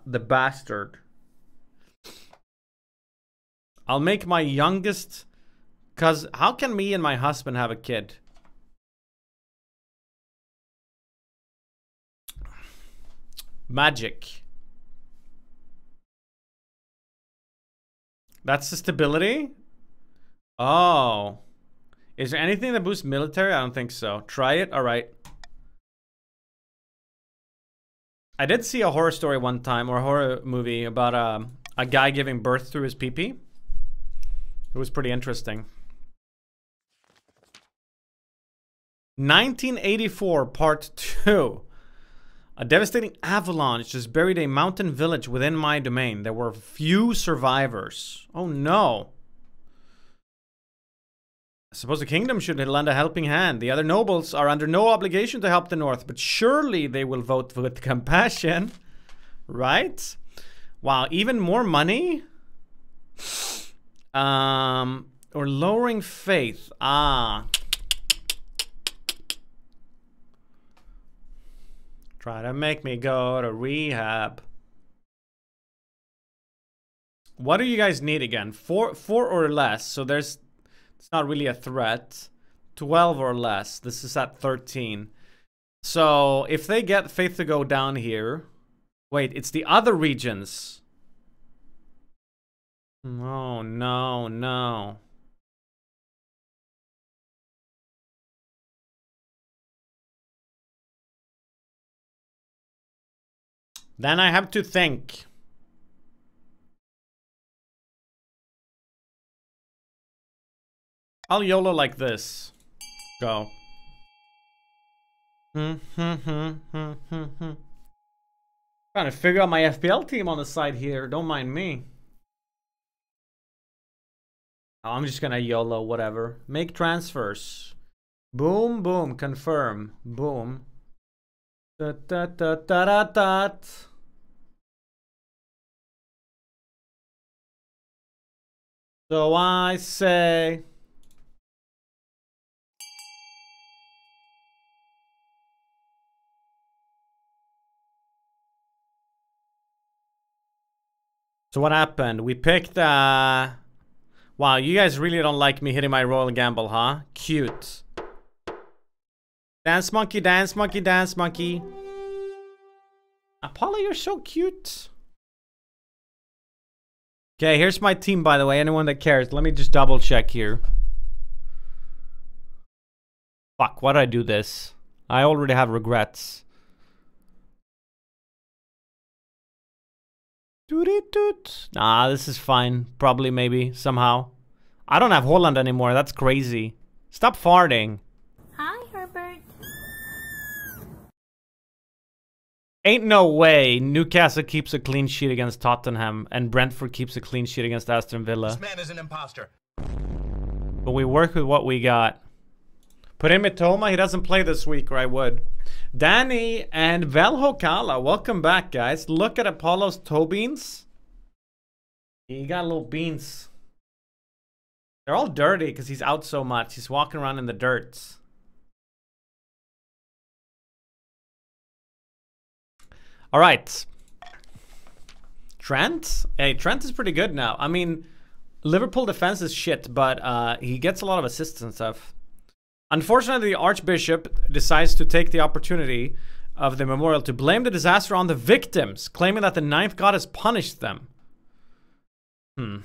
the bastard. I'll make my youngest, cause how can me and my husband have a kid? Magic. That's the stability? Oh. Is there anything that boosts military? I don't think so. Try it? Alright. I did see a horror story one time, or a horror movie, about a guy giving birth through his pee-pee. It was pretty interesting. 1984, part 2. A devastating avalanche just buried a mountain village within my domain. There were few survivors. Oh no. I suppose the kingdom should lend a helping hand. The other nobles are under no obligation to help the north, but surely they will vote with compassion. Right? Wow, even more money? Or lowering faith. Ah. Try to make me go to rehab. What do you guys need again? Four or less. So it's not really a threat. 12 or less. This is at 13. So if they get faith to go down here. Wait, it's the other regions. Oh, no, no. Then I have to think. I'll YOLO like this. Go. Trying to figure out my FPL team on the side here. Don't mind me. Oh, I'm just gonna YOLO, whatever. Make transfers. Boom, boom, confirm. Boom. Dot, dot, dot, dot, dot, dot. So I say... So what happened? We picked, wow, you guys really don't like me hitting my royal gamble, huh? Cute. Dance monkey, dance monkey, dance monkey. Apollo, you're so cute. Okay, here's my team, by the way. Anyone that cares. Let me just double check here. Fuck, why did I do this? I already have regrets. Nah, this is fine. Probably, maybe, somehow. I don't have Holland anymore. That's crazy. Stop farting. Hi, Herbert. Ain't no way Newcastle keeps a clean sheet against Tottenham and Brentford keeps a clean sheet against Aston Villa. This man is an imposter. But we work with what we got. Put in Mitoma. He doesn't play this week, or I would. Danny and Velhokala. Welcome back, guys. Look at Apollo's toe beans. He got little beans. They're all dirty because he's out so much. He's walking around in the dirt. All right. Trent? Hey, Trent is pretty good now. I mean, Liverpool defense is shit, but he gets a lot of assists and stuff. Unfortunately, the Archbishop decides to take the opportunity of the memorial to blame the disaster on the victims, claiming that the ninth god has punished them. The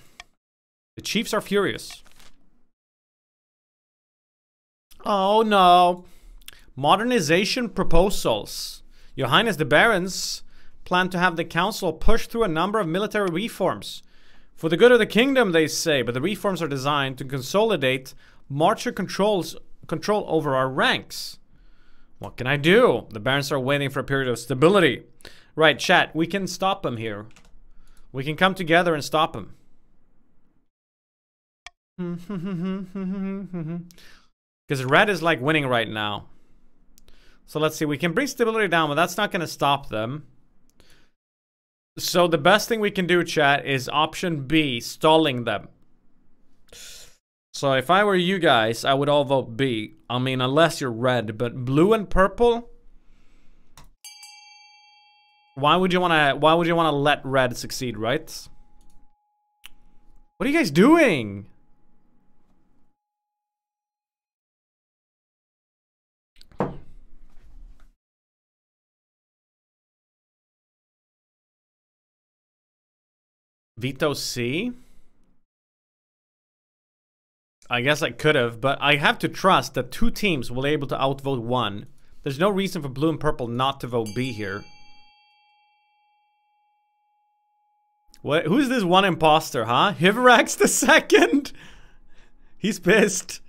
Chiefs are furious. Oh no. Modernization proposals. Your Highness, the Barons plan to have the council push through a number of military reforms. For the good of the kingdom, they say, but the reforms are designed to consolidate marcher control over our ranks. What can I do? The Barons are waiting for a period of stability. Right, chat, we can stop them here. We can come together and stop them. Because red is like winning right now. So let's see, we can bring stability down, but that's not going to stop them. So the best thing we can do, chat, is option B, stalling them. So if I were you guys, I would all vote B. I mean, unless you're red, but blue and purple? Why would you want to let red succeed, right? What are you guys doing? Veto C? I guess I could have, but I have to trust that two teams will be able to outvote one. There's no reason for blue and purple not to vote B here. What? Who's this one imposter, huh? Hiverax the second? He's pissed.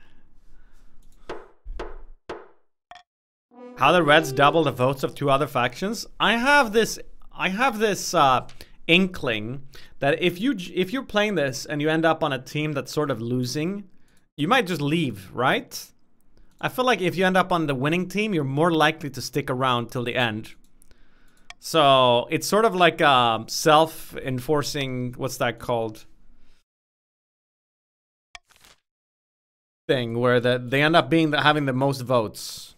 How the Reds double the votes of two other factions? I have this inkling that if you're playing this and you end up on a team that's sort of losing, you might just leave, right? I feel like if you end up on the winning team, you're more likely to stick around till the end. So it's sort of like a self-enforcing, what's that called? Thing where they end up having the most votes.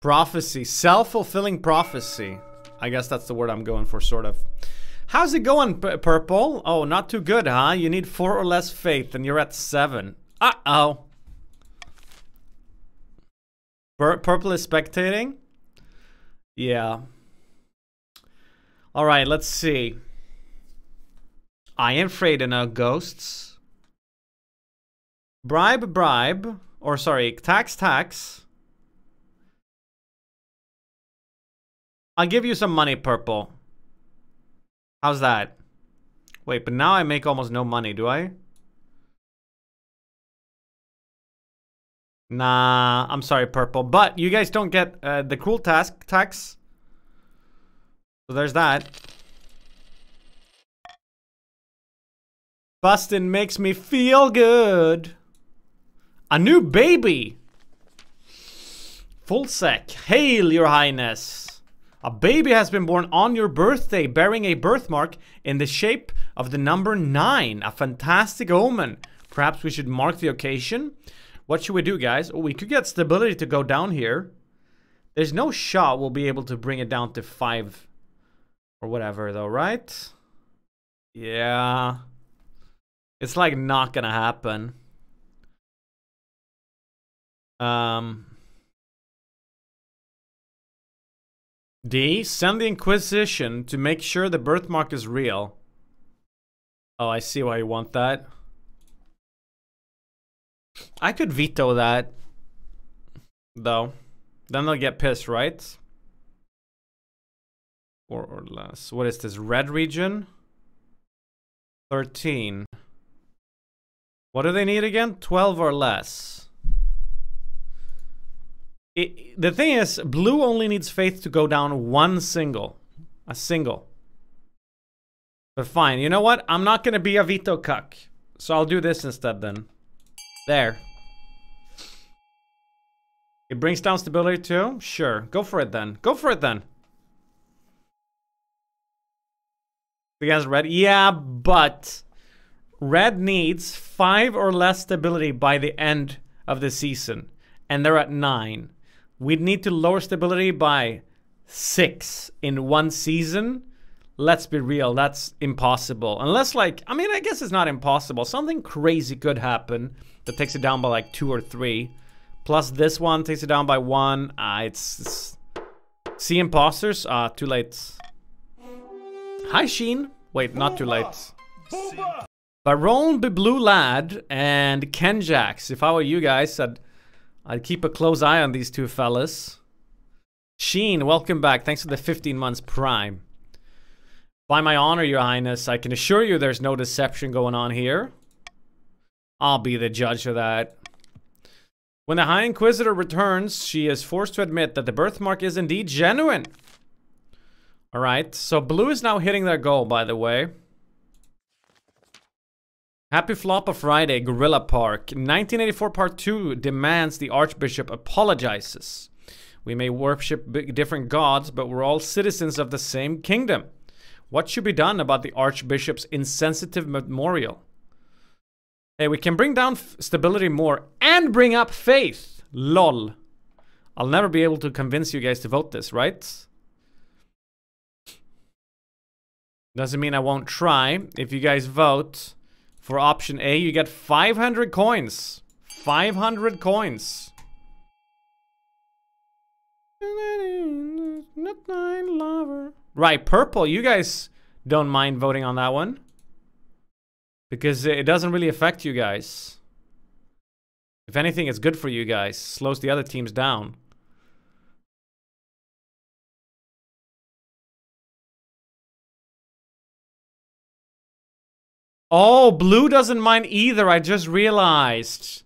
Prophecy, self-fulfilling prophecy. I guess that's the word I'm going for, sort of. How's it going, Purple? Oh, not too good, huh? You need 4 or less faith, and you're at 7. Uh-oh. Purple is spectating? Yeah. Alright, let's see. I am afraid of no ghosts. Bribe, bribe. Or, sorry, tax, tax. I'll give you some money, purple. How's that? Wait, but now I make almost no money, do I? Nah, I'm sorry, purple. But you guys don't get the cruel tax. So there's that. Bustin' makes me feel good. A new baby. Full sec. Hail, your highness. A baby has been born on your birthday, bearing a birthmark in the shape of the number 9. A fantastic omen. Perhaps we should mark the occasion. What should we do, guys? Oh, we could get stability to go down here. There's no shot we'll be able to bring it down to 5 or whatever, though, right? Yeah. It's like not gonna happen. D, send the Inquisition to make sure the birthmark is real. Oh, I see why you want that. I could veto that, though. Then they'll get pissed, right? Or less. What is this? Red region? 13. What do they need again? 12 or less. The thing is, blue only needs faith to go down one single. A single. But fine, you know what? I'm not gonna be a veto cuck. So I'll do this instead then. There. It brings down stability too? Sure. Go for it then. Go for it then. You guys red? Yeah, but red needs 5 or less stability by the end of the season. And they're at 9. We'd need to lower stability by 6 in one season. Let's be real, that's impossible. Unless, like, I mean, I guess it's not impossible. Something crazy could happen that takes it down by like 2 or 3. Plus this one takes it down by 1. It's see imposters? Too late. Hi, Sheen. Wait, not too late. Baron the Blue Lad and Kenjax. If I were you guys, I'd keep a close eye on these two fellas. Sheen, welcome back. Thanks for the 15 months prime. By my honor, your highness, I can assure you there's no deception going on here. I'll be the judge of that. When the High Inquisitor returns, she is forced to admit that the birthmark is indeed genuine. Alright, so blue is now hitting their goal, by the way. Happy Floppa Friday, Gorilla Park. 1984 Part 2 demands the Archbishop apologizes. We may worship different gods, but we're all citizens of the same kingdom. What should be done about the Archbishop's insensitive memorial? Hey, we can bring down stability more and bring up faith. LOL. I'll never be able to convince you guys to vote this, right? Doesn't mean I won't try. If you guys vote for option A, you get 500 coins. 500 coins. Right, purple. You guys don't mind voting on that one. Because it doesn't really affect you guys. If anything, it's good for you guys. Slows the other teams down. Oh, blue doesn't mind either. I just realized.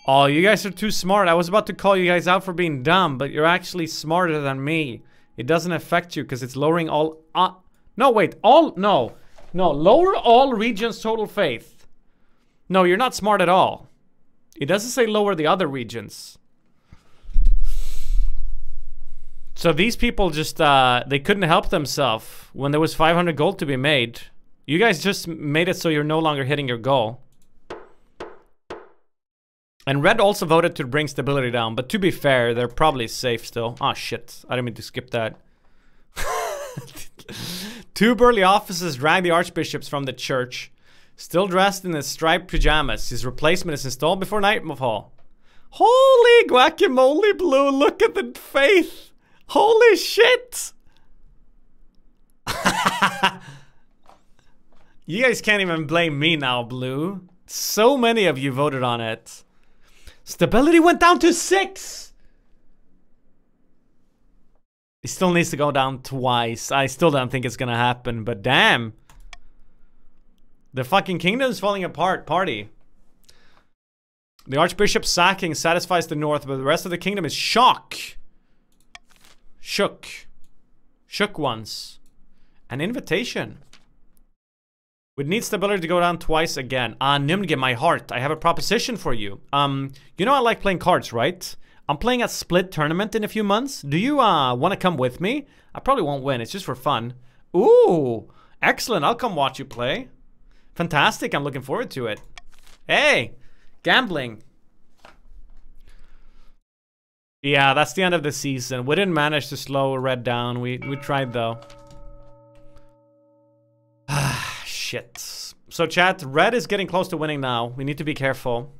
Oh, you guys are too smart. I was about to call you guys out for being dumb, but you're actually smarter than me. It doesn't affect you because it's lowering all... no, wait. No. No, lower all regions' total faith. No, you're not smart at all. It doesn't say lower the other regions. So these people just, they couldn't help themselves when there was 500 gold to be made. You guys just made it so you're no longer hitting your goal. And red also voted to bring stability down, but to be fair, they're probably safe still. Oh shit, I didn't mean to skip that. 2 burly officers drag the archbishops from the church. Still dressed in his striped pajamas. His replacement is installed before nightfall. Holy guacamole, blue, look at the faith. Holy shit. You guys can't even blame me now, blue. So many of you voted on it. Stability went down to 6. He still needs to go down twice. I still don't think it's gonna happen, but damn. The fucking kingdom's falling apart. Party. The Archbishop's sacking satisfies the north, but the rest of the kingdom is shook. Shook once. An invitation. Would need stability to go down twice again. Nymn, my heart. I have a proposition for you. You know I like playing cards, right? I'm playing a split tournament in a few months. Do you want to come with me? I probably won't win. It's just for fun. Ooh, excellent. I'll come watch you play. Fantastic. I'm looking forward to it. Hey, gambling. Yeah, that's the end of the season. We didn't manage to slow Red down. We tried though. Ah, shit. So chat, Red is getting close to winning now. We need to be careful.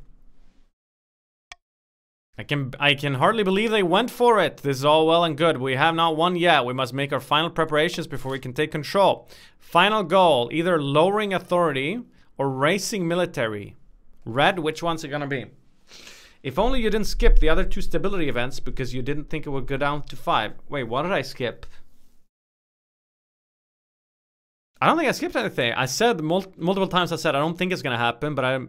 I can hardly believe they went for it. This is all well and good. We have not won yet. We must make our final preparations before we can take control. Final goal, either lowering authority or raising military. Red, which one's it gonna be? If only you didn't skip the other 2 stability events because you didn't think it would go down to 5. Wait, what did I skip? I don't think I skipped anything. I said multiple times I said I don't think it's gonna happen, but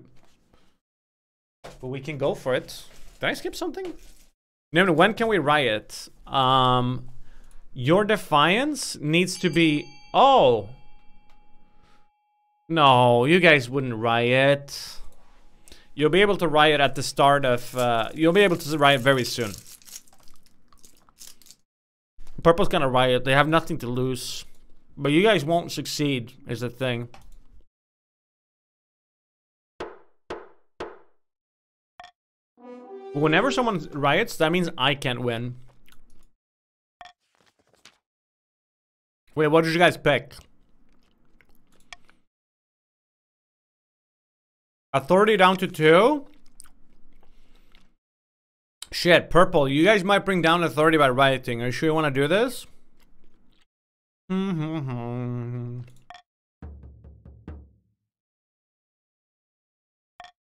we can go for it. Did I skip something? No, when can we riot? Your defiance needs to be... Oh! No, you guys wouldn't riot. You'll be able to riot at the start of... you'll be able to riot very soon. Purple's gonna riot. They have nothing to lose. But you guys won't succeed, is the thing. Whenever someone riots, that means I can't win. Wait, what did you guys pick? Authority down to 2? Shit, Purple, you guys might bring down authority by rioting. Are you sure you want to do this?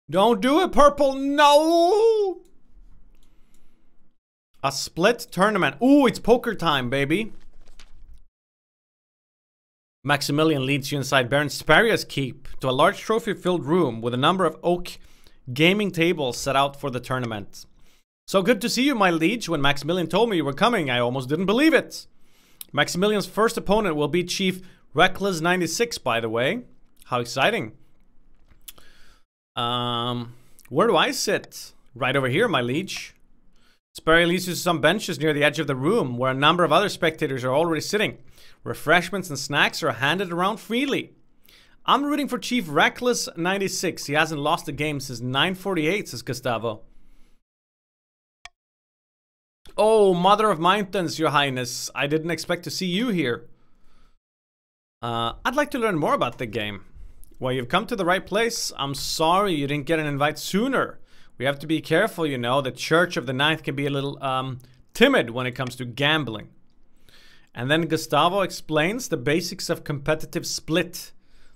Don't do it, Purple. No! A split tournament. Ooh, it's poker time, baby. Maximilian leads you inside Baron Sparia's keep to a large trophy-filled room with a number of oak gaming tables set out for the tournament. So good to see you, my liege. When Maximilian told me you were coming, I almost didn't believe it. Maximilian's first opponent will be Chief Reckless 96, by the way. How exciting. Where do I sit? Right over here, my liege. Sperry leads you to some benches near the edge of the room where a number of other spectators are already sitting. Refreshments and snacks are handed around freely. I'm rooting for Chief Reckless 96. He hasn't lost a game since 948, says Gustavo. Oh, Mother of Mountains, Your Highness. I didn't expect to see you here. I'd like to learn more about the game. Well, you've come to the right place. I'm sorry you didn't get an invite sooner. We have to be careful, you know. The Church of the Ninth can be a little timid when it comes to gambling. And then Gustavo explains the basics of competitive split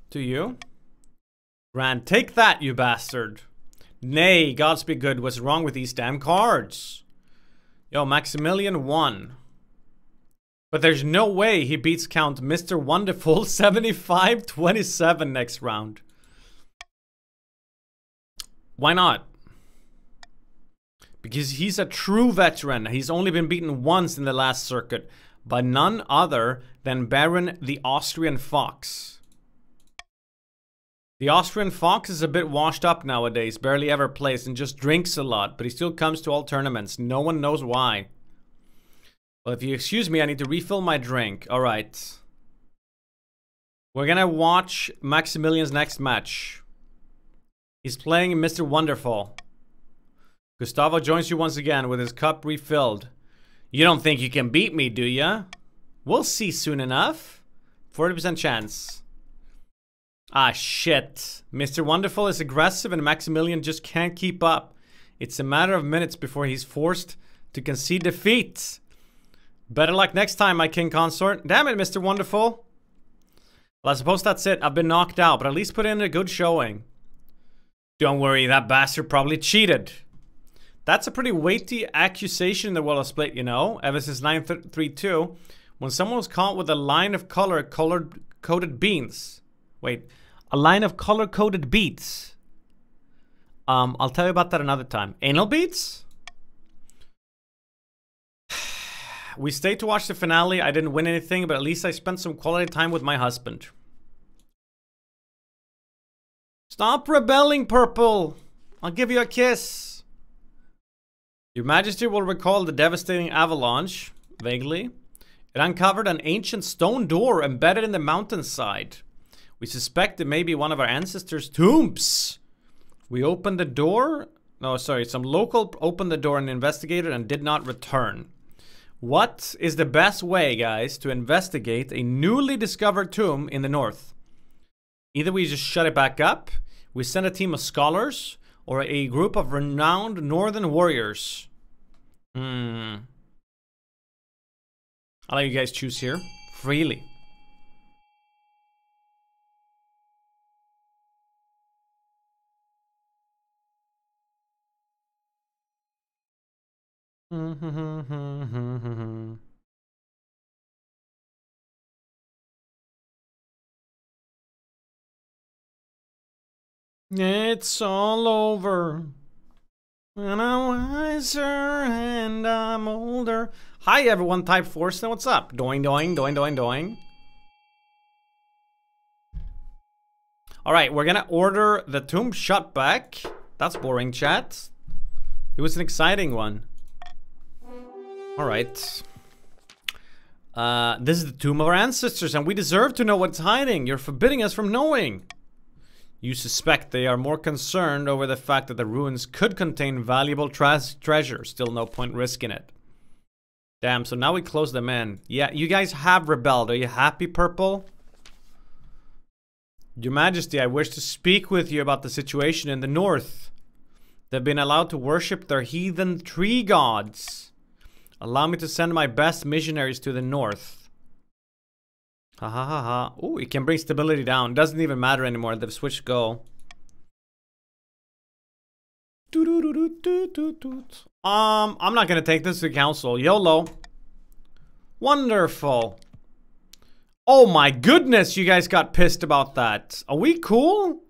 to you. Grand, take that, you bastard. Nay, Gods be good. What's wrong with these damn cards? Yo, Maximilian won. But there's no way he beats Count Mr. Wonderful 75-27 next round. Why not? Because he's a true veteran. He's only been beaten once in the last circuit by none other than Baron the Austrian Fox. The Austrian Fox is a bit washed up nowadays, barely ever plays and just drinks a lot, but he still comes to all tournaments. No one knows why. Well, if you excuse me, I need to refill my drink. Alright. We're gonna watch Maximilian's next match. He's playing Mr. Wonderful. Gustavo joins you once again with his cup refilled. You don't think you can beat me, do ya? We'll see soon enough. 40% chance. Ah, shit. Mr. Wonderful is aggressive and Maximilian just can't keep up. It's a matter of minutes before he's forced to concede defeat. Better luck next time, my king consort. Damn it, Mr. Wonderful. Well, I suppose that's it. I've been knocked out, but at least put in a good showing. Don't worry, that bastard probably cheated. That's a pretty weighty accusation in the world of Split, you know. Ever since 932, when someone was caught with a line of coded beans. Wait, a line of color-coded beats. I'll tell you about that another time. Anal beats? We stayed to watch the finale. I didn't win anything, but at least I spent some quality time with my husband. Stop rebelling, Purple. I'll give you a kiss. Your Majesty will recall the devastating avalanche. Vaguely. It uncovered an ancient stone door embedded in the mountainside. We suspect it may be one of our ancestors' tombs. We opened the door. No, sorry. Some local opened the door and investigated and did not return. What is the best way, guys, to investigate a newly discovered tomb in the north? Either we just shut it back up, we send a team of scholars, or a group of renowned northern warriors. I'll let you guys choose here freely. It's all over. And I'm wiser and I'm older. Hi everyone, Type Force. Now what's up? Doing, doing, doing, doing, doing. Alright, we're gonna order the tomb shut back. That's boring, chat. It was an exciting one. Alright. This is the tomb of our ancestors, and we deserve to know what's hiding. You're forbidding us from knowing. You suspect they are more concerned over the fact that the ruins could contain valuable treasure. Still no point risking it. Damn, so now we close them in. Yeah, you guys have rebelled. Are you happy, Purple? Your Majesty, I wish to speak with you about the situation in the north. They've been allowed to worship their heathen tree gods. Allow me to send my best missionaries to the north. Ha ha ha ha. Ooh, it can bring stability down. Doesn't even matter anymore. They've switched go. I'm not gonna take this to council. YOLO. Wonderful. Oh my goodness, you guys got pissed about that. Are we cool?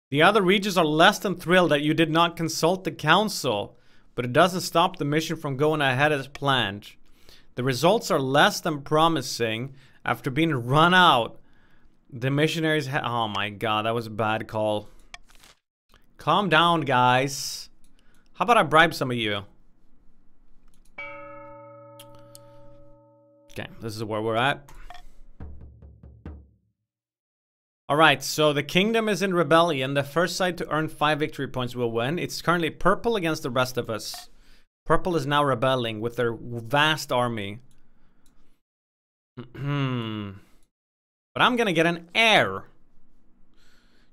The other regions are less than thrilled that you did not consult the council, but it doesn't stop the mission from going ahead as planned. The results are less than promising. After being run out, the missionaries oh my god, that was a bad call. Calm down, guys. How about I bribe some of you? Okay, this is where we're at. Alright, so the kingdom is in rebellion. The first side to earn 5 victory points will win. It's currently purple against the rest of us. Purple is now rebelling with their vast army. But I'm gonna get an heir.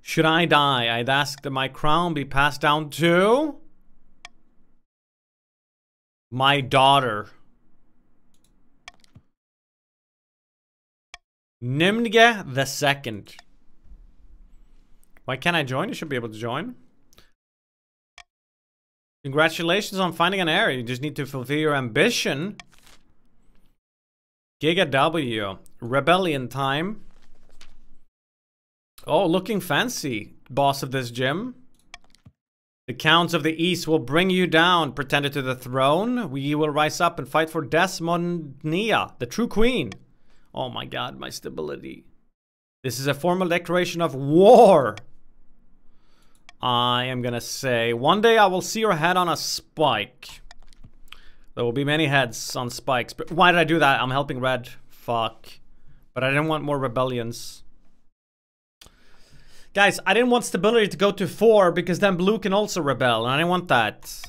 Should I die, I'd ask that my crown be passed down to my daughter. Nymn the second. Why can't I join? You should be able to join. Congratulations on finding an heir. You just need to fulfill your ambition. Giga W. Rebellion time. Oh, looking fancy, boss of this gym. The Counts of the East will bring you down, pretender to the throne. We will rise up and fight for Desmonia, the true queen. Oh my god, my stability. This is a formal declaration of war. I am gonna say, one day I will see your head on a spike. There will be many heads on spikes. But why did I do that? I'm helping red. Fuck. But I didn't want more rebellions. Guys, I didn't want stability to go to 4 because then blue can also rebel. And I didn't want that.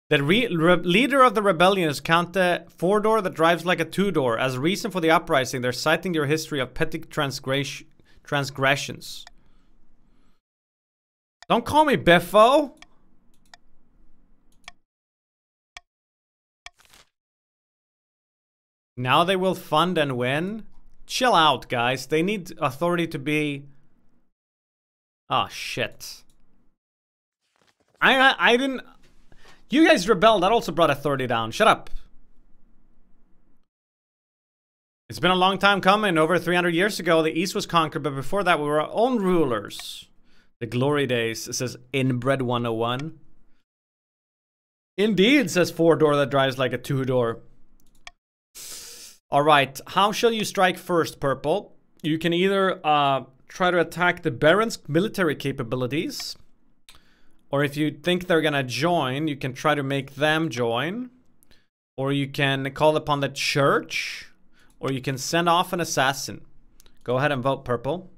The leader of the rebellion is Count the 4-door that drives like a 2-door. As a reason for the uprising, they're citing your history of petty transgressions. Don't call me Biffo. Now they will fund and win. Chill out, guys. They need authority to be Oh, shit. I didn't... You guys rebelled. That also brought authority down. Shut up. It's been a long time coming. Over 300 years ago, the East was conquered, but before that, we were our own rulers. The glory days. It says Inbred 101. Indeed, says 4-door that drives like a 2-door. Alright, how shall you strike first, Purple? You can either try to attack the Baron's military capabilities, or if you think they're gonna join, you can try to make them join, or you can call upon the church, or you can send off an assassin. Go ahead and vote, Purple.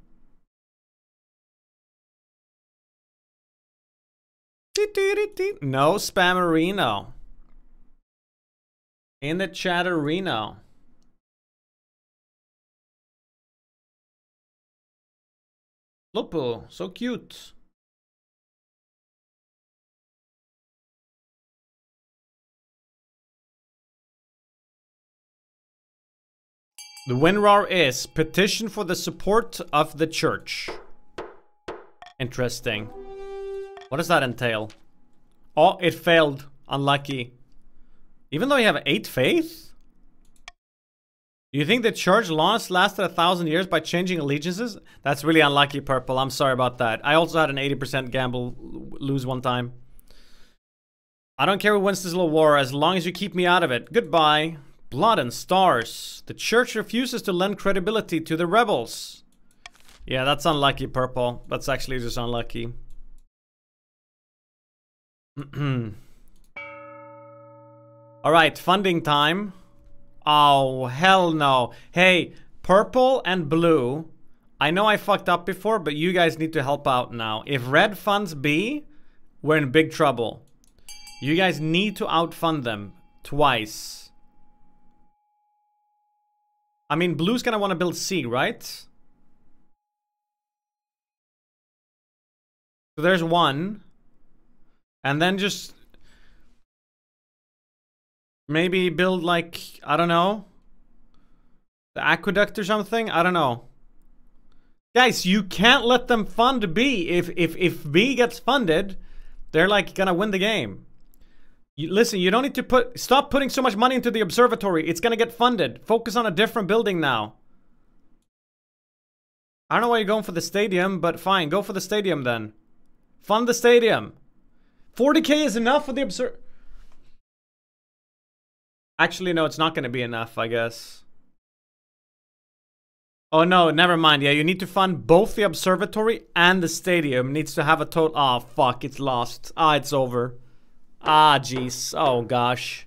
No spammerino. In the chatterino. Lupo, so cute. The WinRAR is petition for the support of the church. Interesting. What does that entail? Oh, it failed. Unlucky. Even though you have 8 faith? You think the church lasted 1,000 years by changing allegiances? That's really unlucky, Purple. I'm sorry about that. I also had an 80% gamble lose one time. I don't care who wins this little war as long as you keep me out of it. Goodbye. Blood and stars. The church refuses to lend credibility to the rebels. Yeah, that's unlucky, Purple. That's actually just unlucky. Alright, funding time. Oh, hell no. Hey, Purple and Blue. I know I fucked up before, but you guys need to help out now. If Red funds B, we're in big trouble. You guys need to outfund them twice. I mean, Blue's gonna want to build C, right? So there's one. And then just maybe build like, I don't know, the aqueduct or something. I don't know. Guys, you can't let them fund B. If B gets funded, they're like gonna win the game. Listen, you don't need to stop putting so much money into the observatory. It's gonna get funded. Focus on a different building now. I don't know why you're going for the stadium, but fine, go for the stadium then. Fund the stadium. 40k is enough for the Actually, no, it's not going to be enough, I guess. Oh, no, never mind. Yeah, you need to fund both the observatory and the stadium. Needs to have a total... Oh, fuck, it's lost. Ah, it's over. Ah, jeez. Oh, gosh.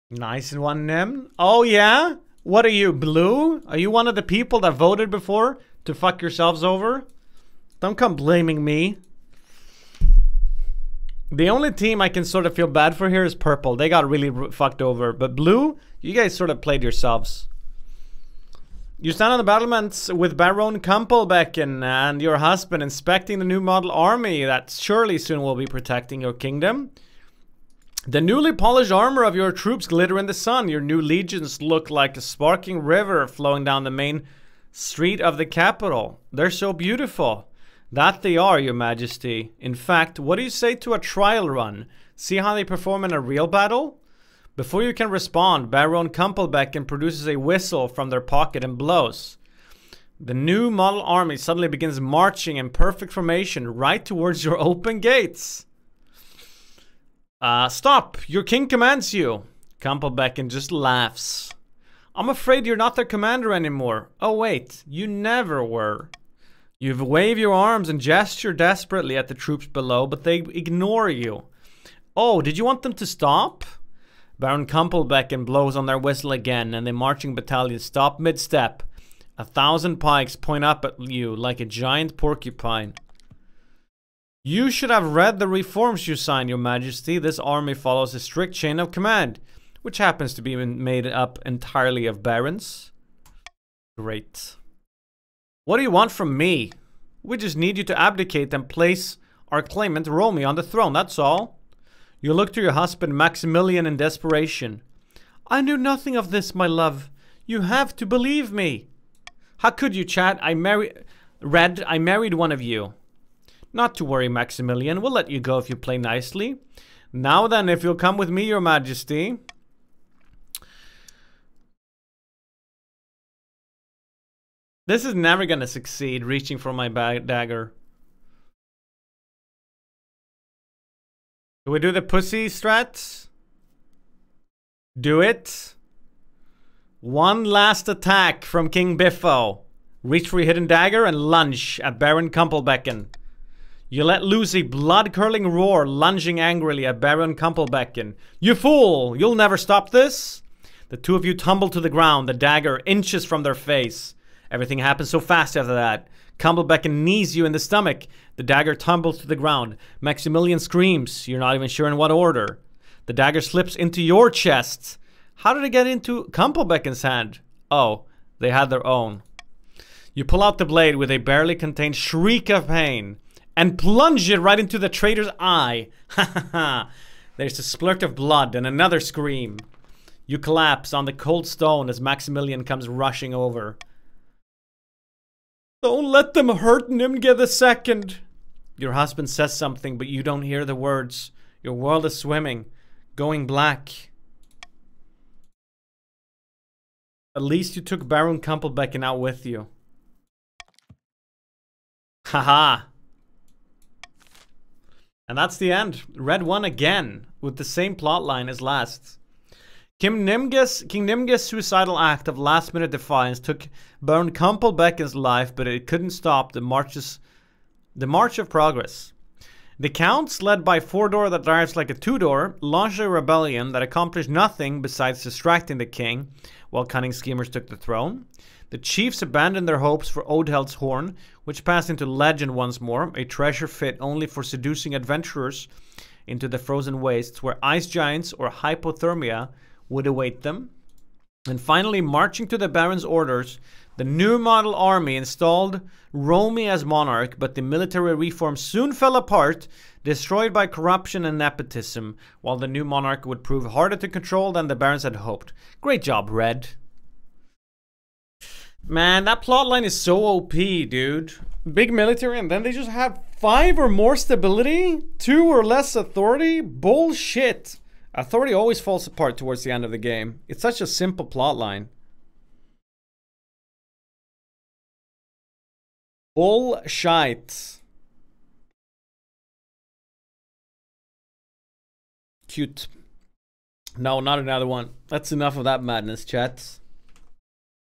Nice and one, Nymn. Oh, yeah? What are you, Blue? Are you one of the people that voted before to fuck yourselves over? Don't come blaming me. The only team I can sort of feel bad for here is Purple. They got really fucked over. But Blue, you guys sort of played yourselves. You stand on the battlements with Baron Kumpelbecken and your husband inspecting the new model army that surely soon will be protecting your kingdom. The newly polished armor of your troops glitter in the sun. Your new legions look like a sparkling river flowing down the main street of the capital. They're so beautiful. That they are, your majesty. In fact, what do you say to a trial run? See how they perform in a real battle? Before you can respond, Baron Kumpelbecken produces a whistle from their pocket and blows. The new model army suddenly begins marching in perfect formation right towards your open gates. Stop! Your king commands you. Kumpelbecken just laughs. I'm afraid you're not their commander anymore. Oh wait, you never were. You wave your arms and gesture desperately at the troops below, but they ignore you. Oh, did you want them to stop? Baron Kumpelbecken blows on their whistle again, and the marching battalions stop mid-step. 1,000 pikes point up at you like a giant porcupine. You should have read the reforms you signed, your majesty. This army follows a strict chain of command, which happens to be made up entirely of barons. Great. What do you want from me? We just need you to abdicate and place our claimant Romy on the throne, that's all. You look to your husband Maximilian in desperation. I knew nothing of this, my love. You have to believe me. How could you, chat? I married one of you. Not to worry, Maximilian. We'll let you go if you play nicely. Now then, if you'll come with me, your majesty. This is never gonna succeed, reaching for my dagger. Do we do the pussy strats? Do it. One last attack from King Biffo. Reach for your hidden dagger and lunge at Baron Kumpelbecken. You let loose a blood-curdling roar, lunging angrily at Baron Kumpelbecken. You fool! You'll never stop this! The two of you tumble to the ground, the dagger inches from their face. Everything happens so fast after that. Kumpelbecken knees you in the stomach. The dagger tumbles to the ground. Maximilian screams. You're not even sure in what order. The dagger slips into your chest. How did it get into Kumpelbecken's hand? Oh, they had their own. You pull out the blade with a barely contained shriek of pain and plunge it right into the traitor's eye. Ha ha ha. There's a splurt of blood and another scream. You collapse on the cold stone as Maximilian comes rushing over. Don't let them hurt Nymn get a second. Your husband says something, but you don't hear the words. Your world is swimming, going black. At least you took Baron Kumpelbecken out with you. Haha. And that's the end. Red won again, with the same plotline as last. King Nymn's suicidal act of last-minute defiance took Baron Kumpelbecken's life, but it couldn't stop the march of progress. The counts, led by four-door that drives like a two-door, launched a rebellion that accomplished nothing besides distracting the king, while cunning schemers took the throne. The chiefs abandoned their hopes for Odheld's horn, which passed into legend once more, a treasure fit only for seducing adventurers into the frozen wastes where ice giants or hypothermia would await them. And finally, marching to the Baron's orders, the new model army installed Romy as monarch, but the military reform soon fell apart, destroyed by corruption and nepotism, while the new monarch would prove harder to control than the Barons had hoped. Great job, Red. Man, that plotline is so OP, dude. Big military, and then they just have 5 or more stability? 2 or less authority? Bullshit. Authority always falls apart towards the end of the game. It's such a simple plotline. Bullshit. Cute. No, not another one. That's enough of that madness, chat.